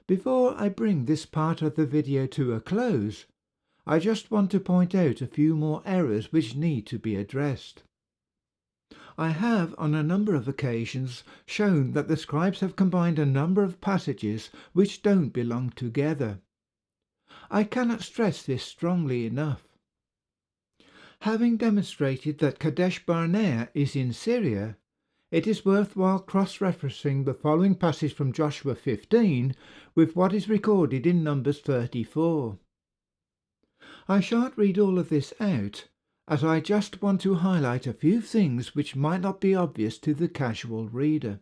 Before I bring this part of the video to a close, I just want to point out a few more errors which need to be addressed. I have on a number of occasions shown that the scribes have combined a number of passages which don't belong together. I cannot stress this strongly enough. Having demonstrated that Kadesh Barnea is in Syria, it is worthwhile cross-referencing the following passage from Joshua 15 with what is recorded in Numbers 34. I shan't read all of this out, as I just want to highlight a few things which might not be obvious to the casual reader.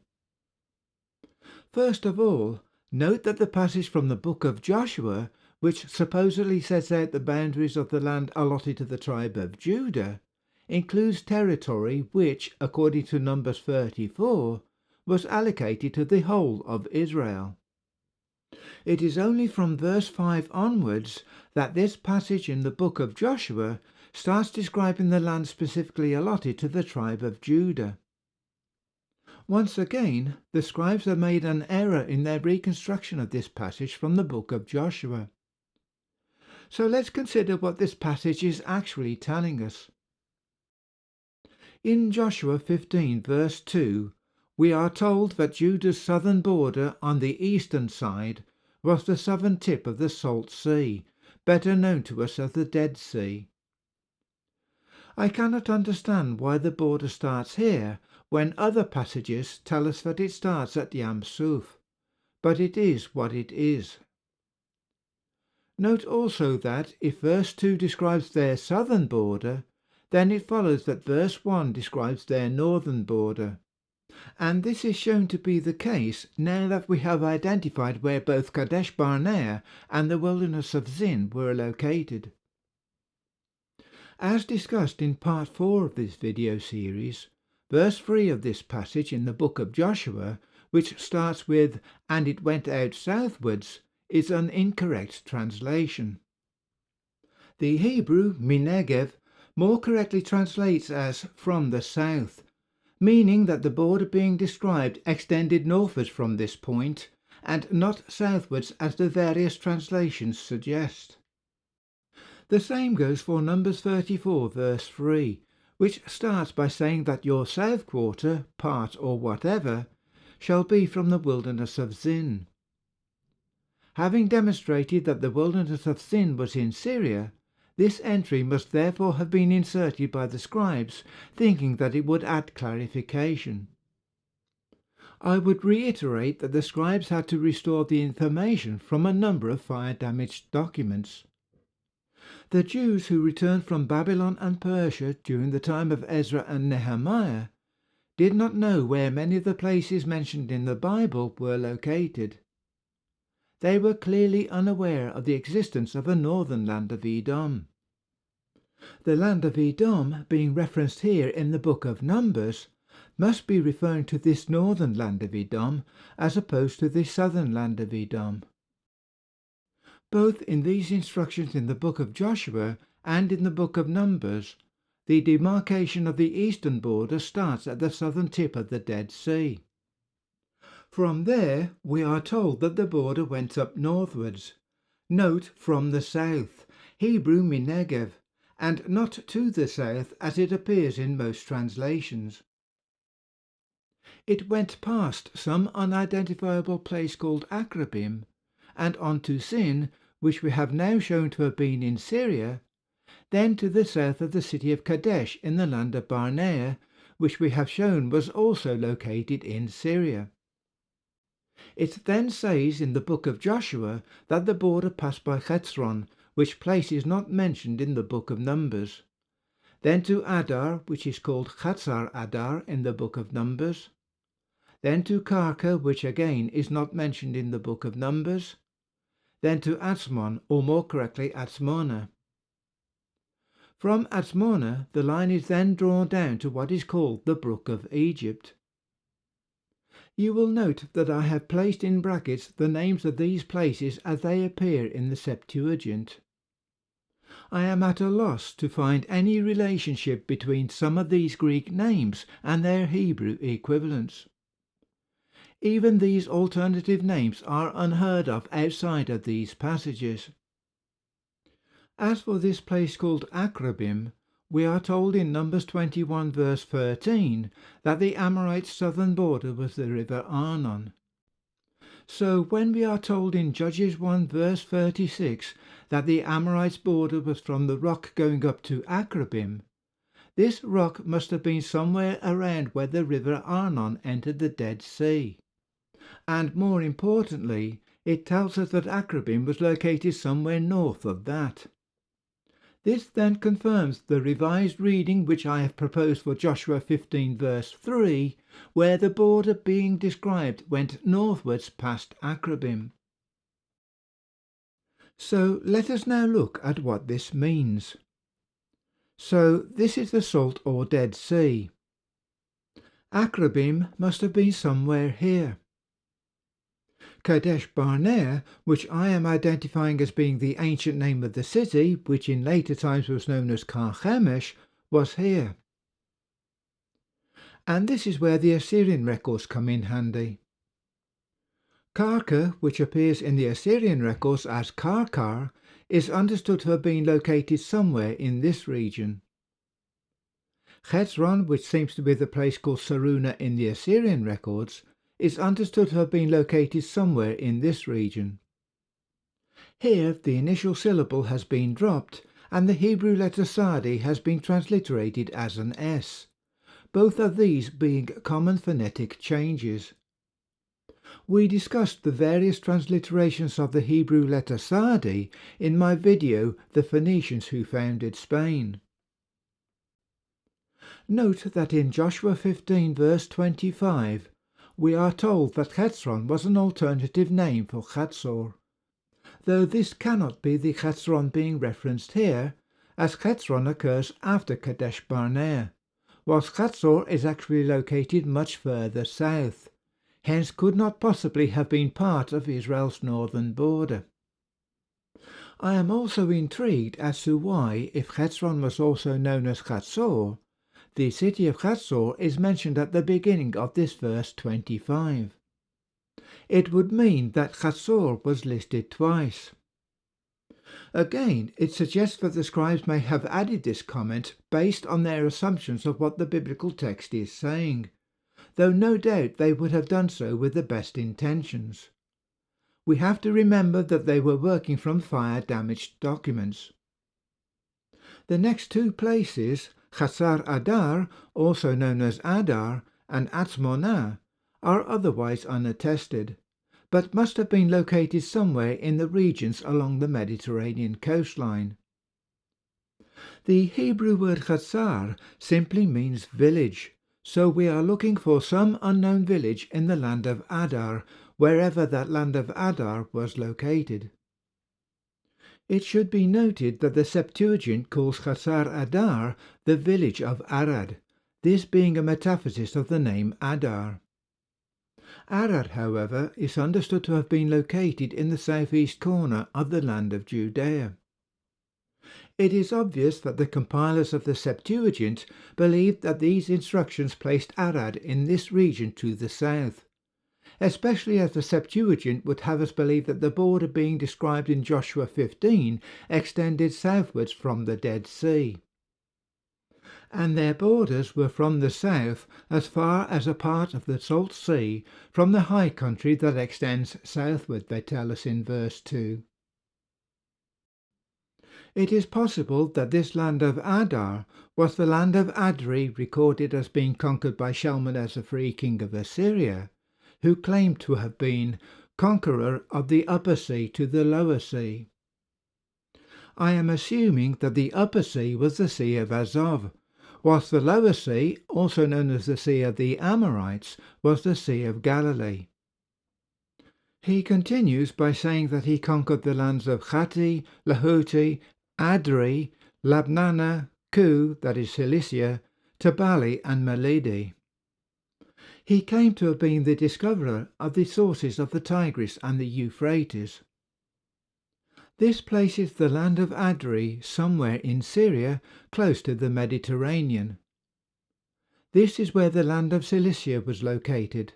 First of all, note that the passage from the book of Joshua, which supposedly sets out the boundaries of the land allotted to the tribe of Judah, includes territory which, according to Numbers 34, was allocated to the whole of Israel. It is only from verse 5 onwards that this passage in the book of Joshua starts describing the land specifically allotted to the tribe of Judah. Once again, the scribes have made an error in their reconstruction of this passage from the book of Joshua. So let's consider what this passage is actually telling us. In Joshua 15 verse 2, we are told that Judah's southern border on the eastern side was the southern tip of the Salt Sea, better known to us as the Dead Sea. I cannot understand why the border starts here when other passages tell us that it starts at Yam Suf, but it is what it is. Note also that if verse 2 describes their southern border, then it follows that verse 1 describes their northern border. And this is shown to be the case now that we have identified where both Kadesh Barnea and the wilderness of Zin were located. As discussed in part 4 of this video series, verse 3 of this passage in the book of Joshua, which starts with, "And it went out southwards," is an incorrect translation. The Hebrew Minegev more correctly translates as "from the south," meaning that the border being described extended northwards from this point, and not southwards as the various translations suggest. The same goes for Numbers 34 verse 3, which starts by saying that your south quarter, part or whatever, shall be from the wilderness of Zin. Having demonstrated that the wilderness of Zin was in Syria, this entry must therefore have been inserted by the scribes, thinking that it would add clarification. I would reiterate that the scribes had to restore the information from a number of fire-damaged documents. The Jews who returned from Babylon and Persia during the time of Ezra and Nehemiah did not know where many of the places mentioned in the Bible were located. They were clearly unaware of the existence of a northern land of Edom. The land of Edom, being referenced here in the book of Numbers, must be referring to this northern land of Edom as opposed to the southern land of Edom. Both in these instructions in the book of Joshua and in the book of Numbers, the demarcation of the eastern border starts at the southern tip of the Dead Sea. From there, we are told that the border went up northwards. Note from the south, Hebrew Minegev, and not to the south as it appears in most translations. It went past some unidentifiable place called Akrabim, and on to Sin, which we have now shown to have been in Syria, then to the south of the city of Kadesh in the land of Barnea, which we have shown was also located in Syria. It then says in the book of Joshua that the border passed by Chetzron, which place is not mentioned in the book of Numbers. Then to Adar, which is called Chatzar Adar in the book of Numbers. Then to Karka, which again is not mentioned in the book of Numbers. Then to Atzmon, or more correctly Atzmona. From Atzmona, the line is then drawn down to what is called the Brook of Egypt. You will note that I have placed in brackets the names of these places as they appear in the Septuagint. I am at a loss to find any relationship between some of these Greek names and their Hebrew equivalents. Even these alternative names are unheard of outside of these passages. As for this place called Akrabim, we are told in Numbers 21 verse 13 that the Amorites' southern border was the river Arnon. So when we are told in Judges 1 verse 36 that the Amorites' border was from the rock going up to Akrabim, this rock must have been somewhere around where the river Arnon entered the Dead Sea. And more importantly, it tells us that Akrabim was located somewhere north of that. This then confirms the revised reading which I have proposed for Joshua 15 verse 3, where the border being described went northwards past Akrabim. So let us now look at what this means. So this is the Salt or Dead Sea. Akrabim must have been somewhere here. Kadesh Barnea, which I am identifying as being the ancient name of the city, which in later times was known as Carchemish, was here. And this is where the Assyrian records come in handy. Karka, which appears in the Assyrian records as Karkar, is understood to have been located somewhere in this region. Chetzron, which seems to be the place called Saruna in the Assyrian records, is understood to have been located somewhere in this region. Here the initial syllable has been dropped and the Hebrew letter Sadi has been transliterated as an S, both of these being common phonetic changes. We discussed the various transliterations of the Hebrew letter Sadi in my video The Phoenicians Who Founded Spain. Note that in Joshua 15 verse 25 we are told that Chetzron was an alternative name for Chatzor, though this cannot be the Chetzron being referenced here, as Chetzron occurs after Kadesh Barnea, whilst Chatzor is actually located much further south, hence could not possibly have been part of Israel's northern border. I am also intrigued as to why, if Chetzron was also known as Chatzor, the city of Hazor is mentioned at the beginning of this verse 25. It would mean that Hazor was listed twice. Again, it suggests that the scribes may have added this comment based on their assumptions of what the biblical text is saying, though no doubt they would have done so with the best intentions. We have to remember that they were working from fire-damaged documents. The next two places, Hazar Adar, also known as Adar, and Atzmonah, are otherwise unattested, but must have been located somewhere in the regions along the Mediterranean coastline. The Hebrew word Hazar simply means village, so we are looking for some unknown village in the land of Adar, wherever that land of Adar was located. It should be noted that the Septuagint calls Hazar Adar the village of Arad, this being a metaphysis of the name Adar. Arad, however, is understood to have been located in the southeast corner of the land of Judea. It is obvious that the compilers of the Septuagint believed that these instructions placed Arad in this region to the south, especially as the Septuagint would have us believe that the border being described in Joshua 15 extended southwards from the Dead Sea. And their borders were from the south as far as a part of the Salt Sea from the high country that extends southward, they tell us in verse 2. It is possible that this land of Adar was the land of Adri, recorded as being conquered by Shalmaneser III, king of Assyria, who claimed to have been conqueror of the Upper Sea to the Lower Sea. I am assuming that the Upper Sea was the Sea of Azov, whilst the Lower Sea, also known as the Sea of the Amorites, was the Sea of Galilee. He continues by saying that he conquered the lands of Chatti, Lahuti, Adri, Labnana, Ku, that is Cilicia, Tabali and Melidi. He came to have been the discoverer of the sources of the Tigris and the Euphrates. This places the land of Adri somewhere in Syria, close to the Mediterranean. This is where the land of Cilicia was located.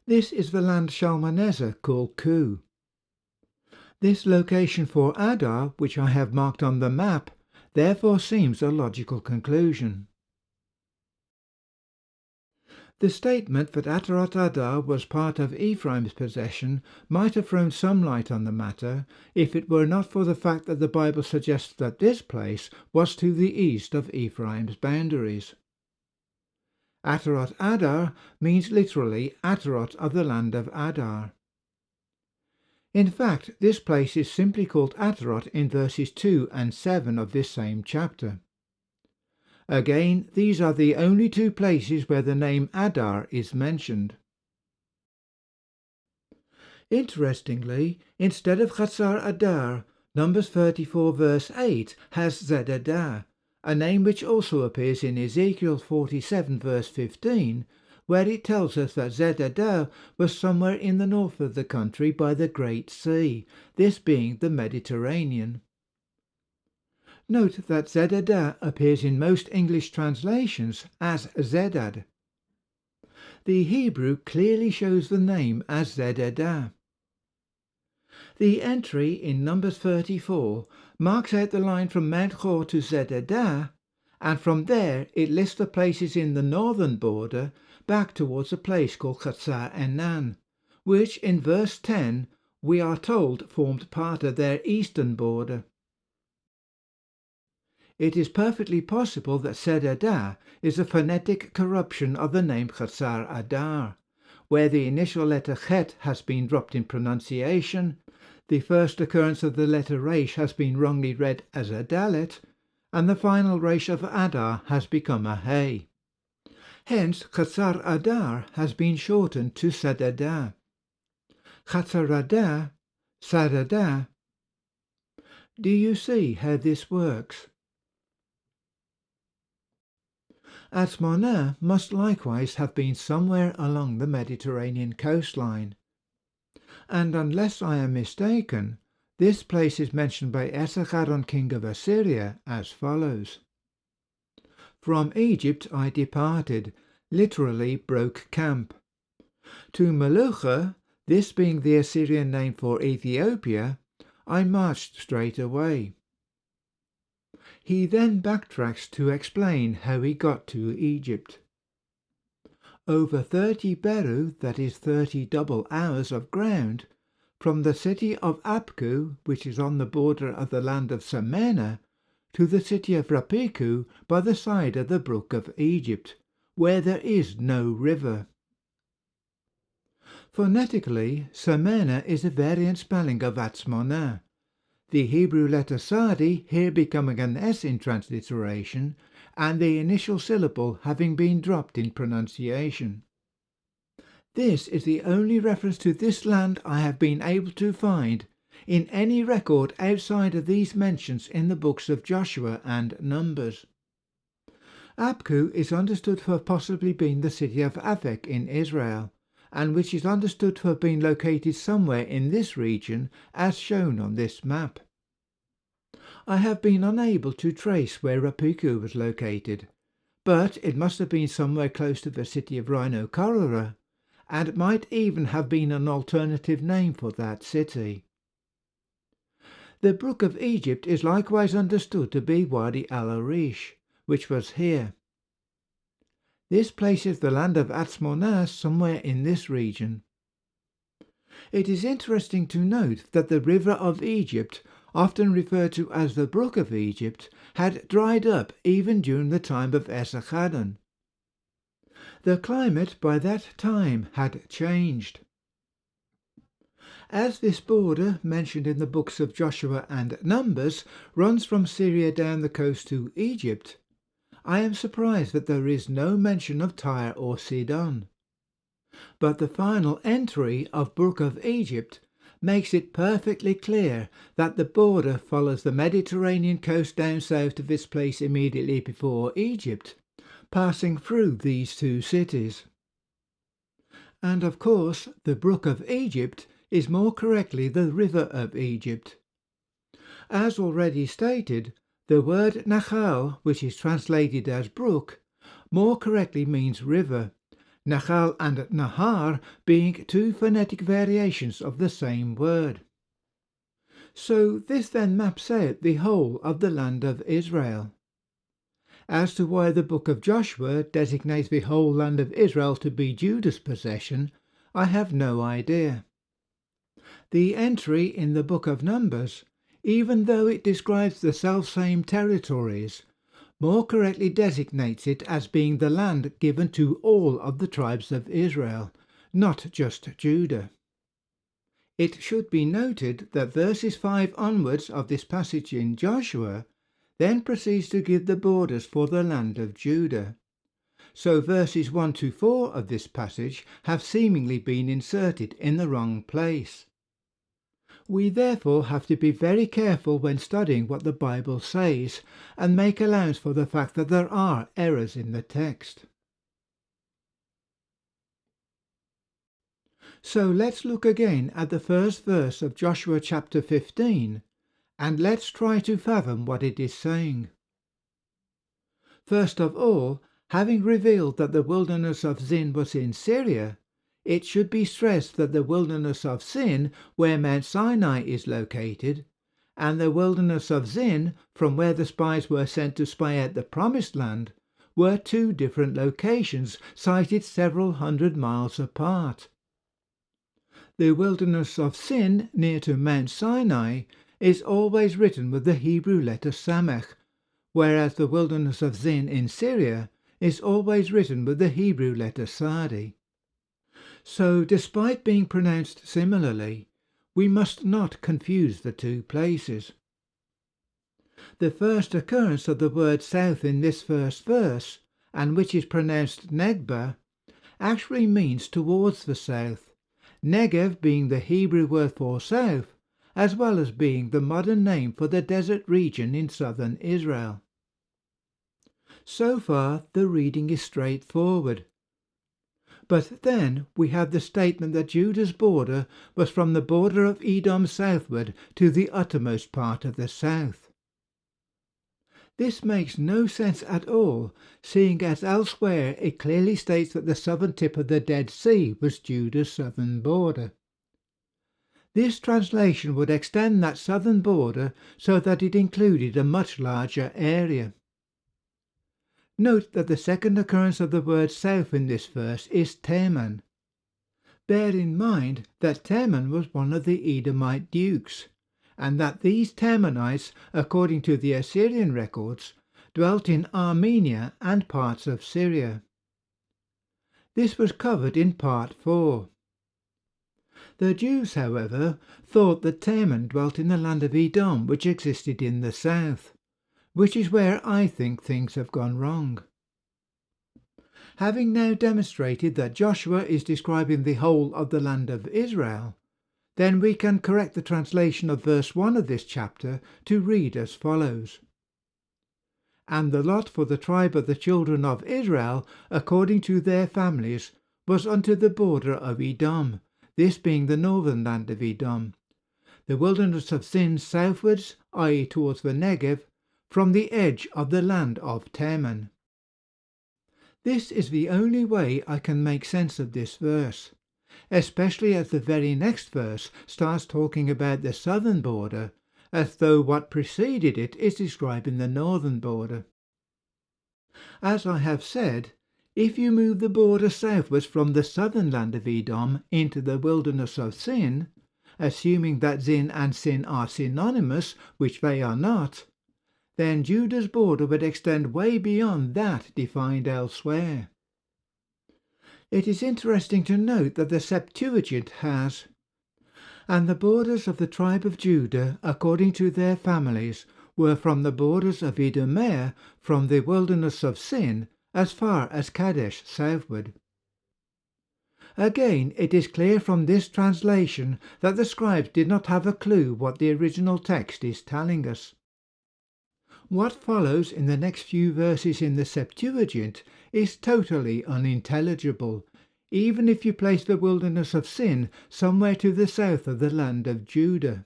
This is the land Shalmaneser called Ku. This location for Adar, which I have marked on the map, therefore seems a logical conclusion. The statement that Ataroth Adar was part of Ephraim's possession might have thrown some light on the matter if it were not for the fact that the Bible suggests that this place was to the east of Ephraim's boundaries. Ataroth Adar means literally Ataroth of the land of Adar. In fact, this place is simply called Ataroth in verses 2 and 7 of this same chapter. Again, these are the only two places where the name Adar is mentioned. Interestingly, instead of Hazar Adar, Numbers 34 verse 8 has Zededah, a name which also appears in Ezekiel 47 verse 15, where it tells us that Zededah was somewhere in the north of the country by the Great Sea, this being the Mediterranean. Note that Zededah appears in most English translations as Zedad. The Hebrew clearly shows the name as Zededah. The entry in Numbers 34 marks out the line from Mount Hor to Zededah, and from there it lists the places in the northern border back towards a place called Chatzar Enan, which in verse 10 we are told formed part of their eastern border. It is perfectly possible that Zededah is a phonetic corruption of the name Hazar Adar, where the initial letter Chet has been dropped in pronunciation, the first occurrence of the letter Resh has been wrongly read as a Dalet, and the final Resh of Adar has become a Hey. Hence, Hazar Adar has been shortened to Zededah. Chatzaraddah, Sadadah. Do you see how this works? Atzmonah must likewise have been somewhere along the Mediterranean coastline, and unless I am mistaken, this place is mentioned by Esarhaddon, king of Assyria, as follows. From Egypt I departed, literally broke camp. To Melucha, this being the Assyrian name for Ethiopia, I marched straight away. He then backtracks to explain how he got to Egypt. Over 30 beru, that is 30 double hours of ground, from the city of Apku, which is on the border of the land of Samena, to the city of Rapiku by the side of the brook of Egypt, where there is no river. Phonetically, Samena is a variant spelling of Atzmonah, the Hebrew letter Sadi here becoming an S in transliteration, and the initial syllable having been dropped in pronunciation. This is the only reference to this land I have been able to find in any record outside of these mentions in the books of Joshua and Numbers. Apku is understood to have possibly been the city of Aphek in Israel, and which is understood to have been located somewhere in this region as shown on this map. I have been unable to trace where Rapiku was located, but it must have been somewhere close to the city of Rhinocorora, and might even have been an alternative name for that city. The brook of Egypt is likewise understood to be Wadi al-Arish, which was here. This places the land of Atzmonah somewhere in this region. It is interesting to note that the river of Egypt, often referred to as the brook of Egypt, had dried up even during the time of Esarhaddon. The climate by that time had changed. As this border, mentioned in the books of Joshua and Numbers, runs from Syria down the coast to Egypt, I am surprised that there is no mention of Tyre or Sidon. But the final entry of Brook of Egypt makes it perfectly clear that the border follows the Mediterranean coast down south to this place immediately before Egypt, passing through these two cities. And of course, the Brook of Egypt is more correctly the River of Egypt. As already stated, the word nachal, which is translated as brook, more correctly means river, nachal and nahar being two phonetic variations of the same word. So this then maps out the whole of the land of Israel. As to why the book of Joshua designates the whole land of Israel to be Judah's possession, I have no idea. The entry in the book of Numbers, even though it describes the selfsame territories, more correctly designates it as being the land given to all of the tribes of Israel, not just Judah. It should be noted that verses 5 onwards of this passage in Joshua then proceeds to give the borders for the land of Judah. So verses 1 to 4 of this passage have seemingly been inserted in the wrong place. We therefore have to be very careful when studying what the Bible says and make allowance for the fact that there are errors in the text. So let's look again at the first verse of Joshua chapter 15 and let's try to fathom what it is saying. First of all, having revealed that the wilderness of Zin was in Syria, it should be stressed that the wilderness of Sin, where Mount Sinai is located, and the wilderness of Zin, from where the spies were sent to spy out the Promised Land, were two different locations sited several hundred miles apart. The wilderness of Sin, near to Mount Sinai, is always written with the Hebrew letter Samech, whereas the wilderness of Zin in Syria is always written with the Hebrew letter Sadi. So, despite being pronounced similarly, we must not confuse the two places. The first occurrence of the word south in this first verse, and which is pronounced Negba, actually means towards the south, Negev being the Hebrew word for south, as well as being the modern name for the desert region in southern Israel. So far, the reading is straightforward. But then we have the statement that Judah's border was from the border of Edom southward to the uttermost part of the south. This makes no sense at all, seeing as elsewhere it clearly states that the southern tip of the Dead Sea was Judah's southern border. This translation would extend that southern border so that it included a much larger area. Note that the second occurrence of the word south in this verse is Teman. Bear in mind that Teman was one of the Edomite dukes, and that these Temanites, according to the Assyrian records, dwelt in Armenia and parts of Syria. This was covered in Part 4. The Jews, however, thought that Teman dwelt in the land of Edom, which existed in the south, which is where I think things have gone wrong. Having now demonstrated that Joshua is describing the whole of the land of Israel, then we can correct the translation of verse 1 of this chapter to read as follows. And the lot for the tribe of the children of Israel, according to their families, was unto the border of Edom, this being the northern land of Edom, the wilderness of Sin southwards, i.e. towards the Negev, from the edge of the land of Teman. This is the only way I can make sense of this verse, especially as the very next verse starts talking about the southern border, as though what preceded it is describing the northern border. As I have said, if you move the border southwards from the southern land of Edom into the wilderness of Sin, assuming that Zin and Sin are synonymous, which they are not, then Judah's border would extend way beyond that defined elsewhere. It is interesting to note that the Septuagint has, and the borders of the tribe of Judah, according to their families, were from the borders of Edomer, from the wilderness of Sin, as far as Kadesh southward. Again, it is clear from this translation that the scribes did not have a clue what the original text is telling us. What follows in the next few verses in the Septuagint is totally unintelligible, even if you place the wilderness of Sin somewhere to the south of the land of Judah.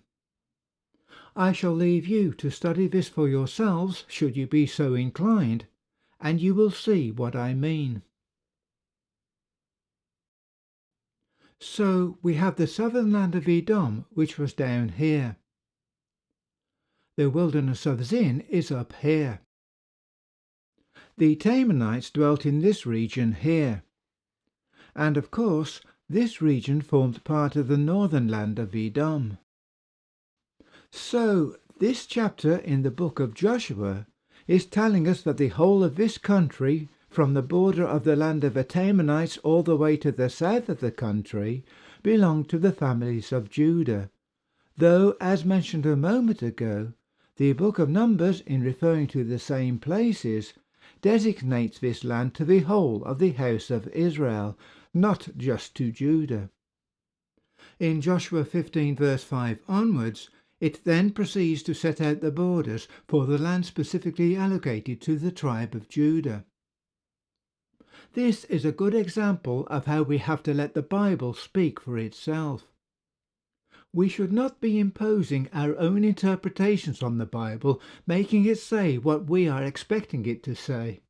I shall leave you to study this for yourselves, should you be so inclined, and you will see what I mean. So we have the southern land of Edom, which was down here. The wilderness of Zin is up here. The Temanites dwelt in this region here. And of course, this region formed part of the northern land of Edom. So, this chapter in the book of Joshua is telling us that the whole of this country, from the border of the land of the Temanites all the way to the south of the country, belonged to the families of Judah, though, as mentioned a moment ago, the book of Numbers, in referring to the same places, designates this land to the whole of the house of Israel, not just to Judah. In Joshua 15 verse 5 onwards, it then proceeds to set out the borders for the land specifically allocated to the tribe of Judah. This is a good example of how we have to let the Bible speak for itself. We should not be imposing our own interpretations on the Bible, making it say what we are expecting it to say.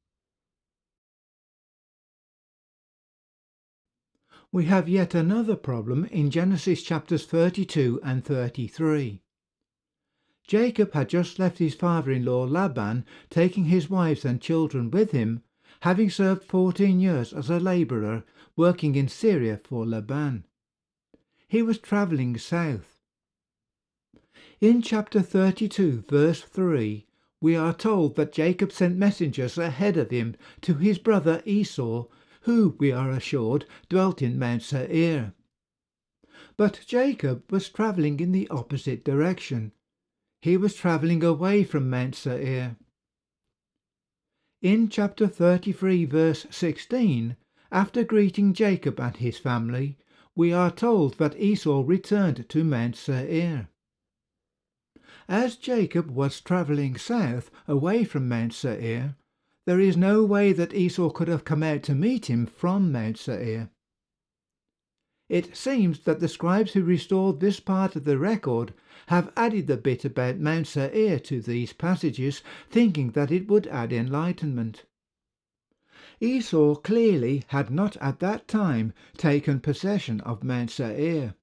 We have yet another problem in Genesis chapters 32 and 33. Jacob had just left his father-in-law Laban, taking his wives and children with him, having served 14 years as a labourer working in Syria for Laban. He was travelling south. In chapter 32 verse 3, we are told that Jacob sent messengers ahead of him to his brother Esau, who, we are assured, dwelt in Mount Seir. But Jacob was travelling in the opposite direction. He was travelling away from Mount Seir. In chapter 33 verse 16, after greeting Jacob and his family, we are told that Esau returned to Mount Seir. As Jacob was travelling south away from Mount Seir, there is no way that Esau could have come out to meet him from Mount Seir. It seems that the scribes who restored this part of the record have added the bit about Mount Seir to these passages, thinking that it would add enlightenment. Esau clearly had not at that time taken possession of Mount Seir.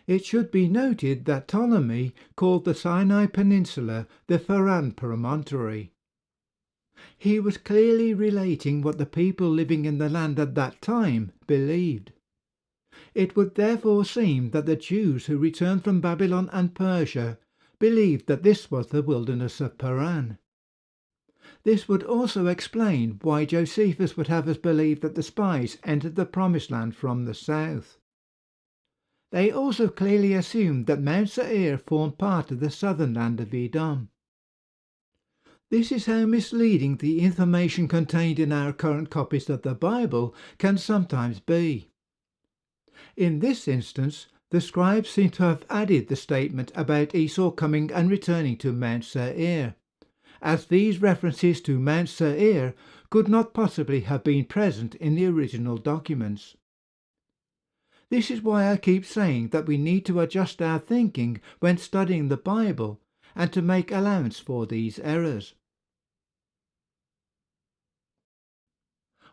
It should be noted that Ptolemy called the Sinai Peninsula the Paran Promontory. He was clearly relating what the people living in the land at that time believed. It would therefore seem that the Jews who returned from Babylon and Persia believed that this was the wilderness of Paran. This would also explain why Josephus would have us believe that the spies entered the Promised Land from the south. They also clearly assumed that Mount Seir formed part of the southern land of Edom. This is how misleading the information contained in our current copies of the Bible can sometimes be. In this instance, the scribes seem to have added the statement about Esau coming and returning to Mount Seir, as these references to Mount Seir could not possibly have been present in the original documents. This is why I keep saying that we need to adjust our thinking when studying the Bible and to make allowance for these errors.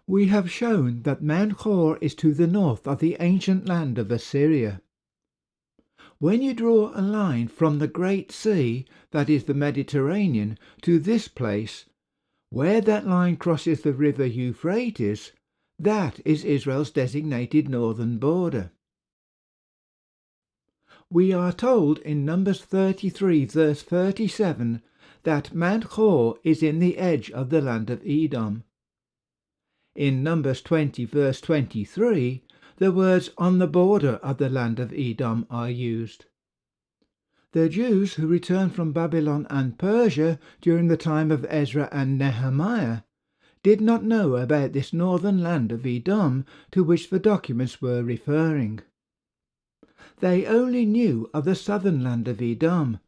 We have shown that Mount Hor is to the north of the ancient land of Assyria. When you draw a line from the Great Sea, that is the Mediterranean, to this place, where that line crosses the river Euphrates, that is Israel's designated northern border. We are told in Numbers 33 verse 37 that Mount Hor is in the edge of the land of Edom. In Numbers 20 verse 23, the words on the border of the land of Edom are used. The Jews who returned from Babylon and Persia during the time of Ezra and Nehemiah did not know about this northern land of Edom to which the documents were referring. They only knew of the southern land of Edom,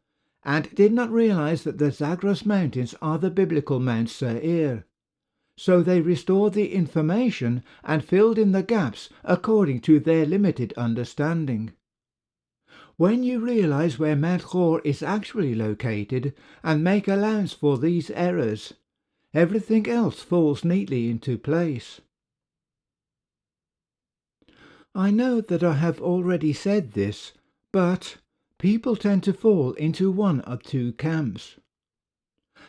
and did not realize that the Zagros Mountains are the biblical Mount Seir. So they restored the information and filled in the gaps according to their limited understanding. When you realize where Mount Hor is actually located and make allowance for these errors, everything else falls neatly into place. I know that I have already said this, but people tend to fall into one of two camps.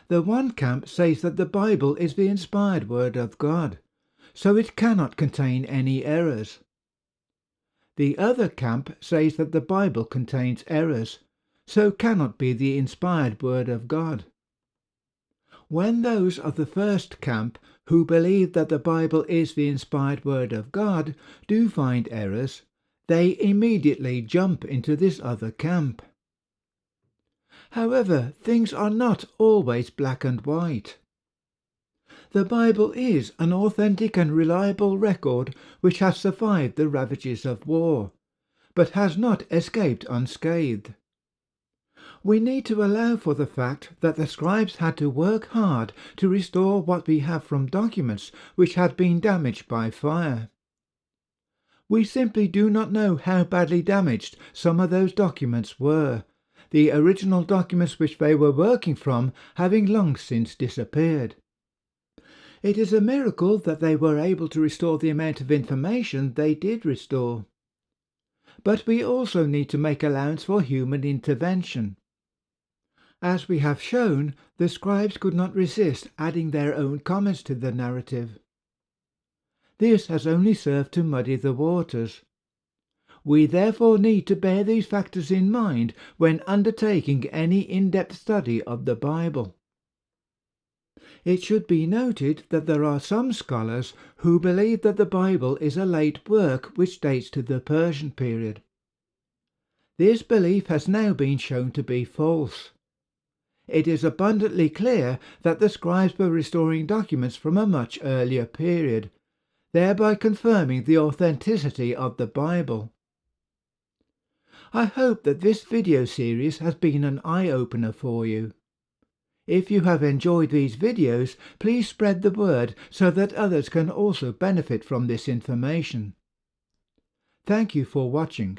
The one camp says that the Bible is the inspired word of God, so it cannot contain any errors. The other camp says that the Bible contains errors, so cannot be the inspired word of God. When those of the first camp, who believe that the Bible is the inspired word of God, do find errors, they immediately jump into this other camp. However, things are not always black and white. The Bible is an authentic and reliable record which has survived the ravages of war, but has not escaped unscathed. We need to allow for the fact that the scribes had to work hard to restore what we have from documents which had been damaged by fire. We simply do not know how badly damaged some of those documents were, the original documents which they were working from having long since disappeared. It is a miracle that they were able to restore the amount of information they did restore. But we also need to make allowance for human intervention. As we have shown, the scribes could not resist adding their own comments to the narrative. This has only served to muddy the waters. We therefore need to bear these factors in mind when undertaking any in-depth study of the Bible. It should be noted that there are some scholars who believe that the Bible is a late work which dates to the Persian period. This belief has now been shown to be false. It is abundantly clear that the scribes were restoring documents from a much earlier period, thereby confirming the authenticity of the Bible. I hope that this video series has been an eye-opener for you. If you have enjoyed these videos, please spread the word so that others can also benefit from this information. Thank you for watching.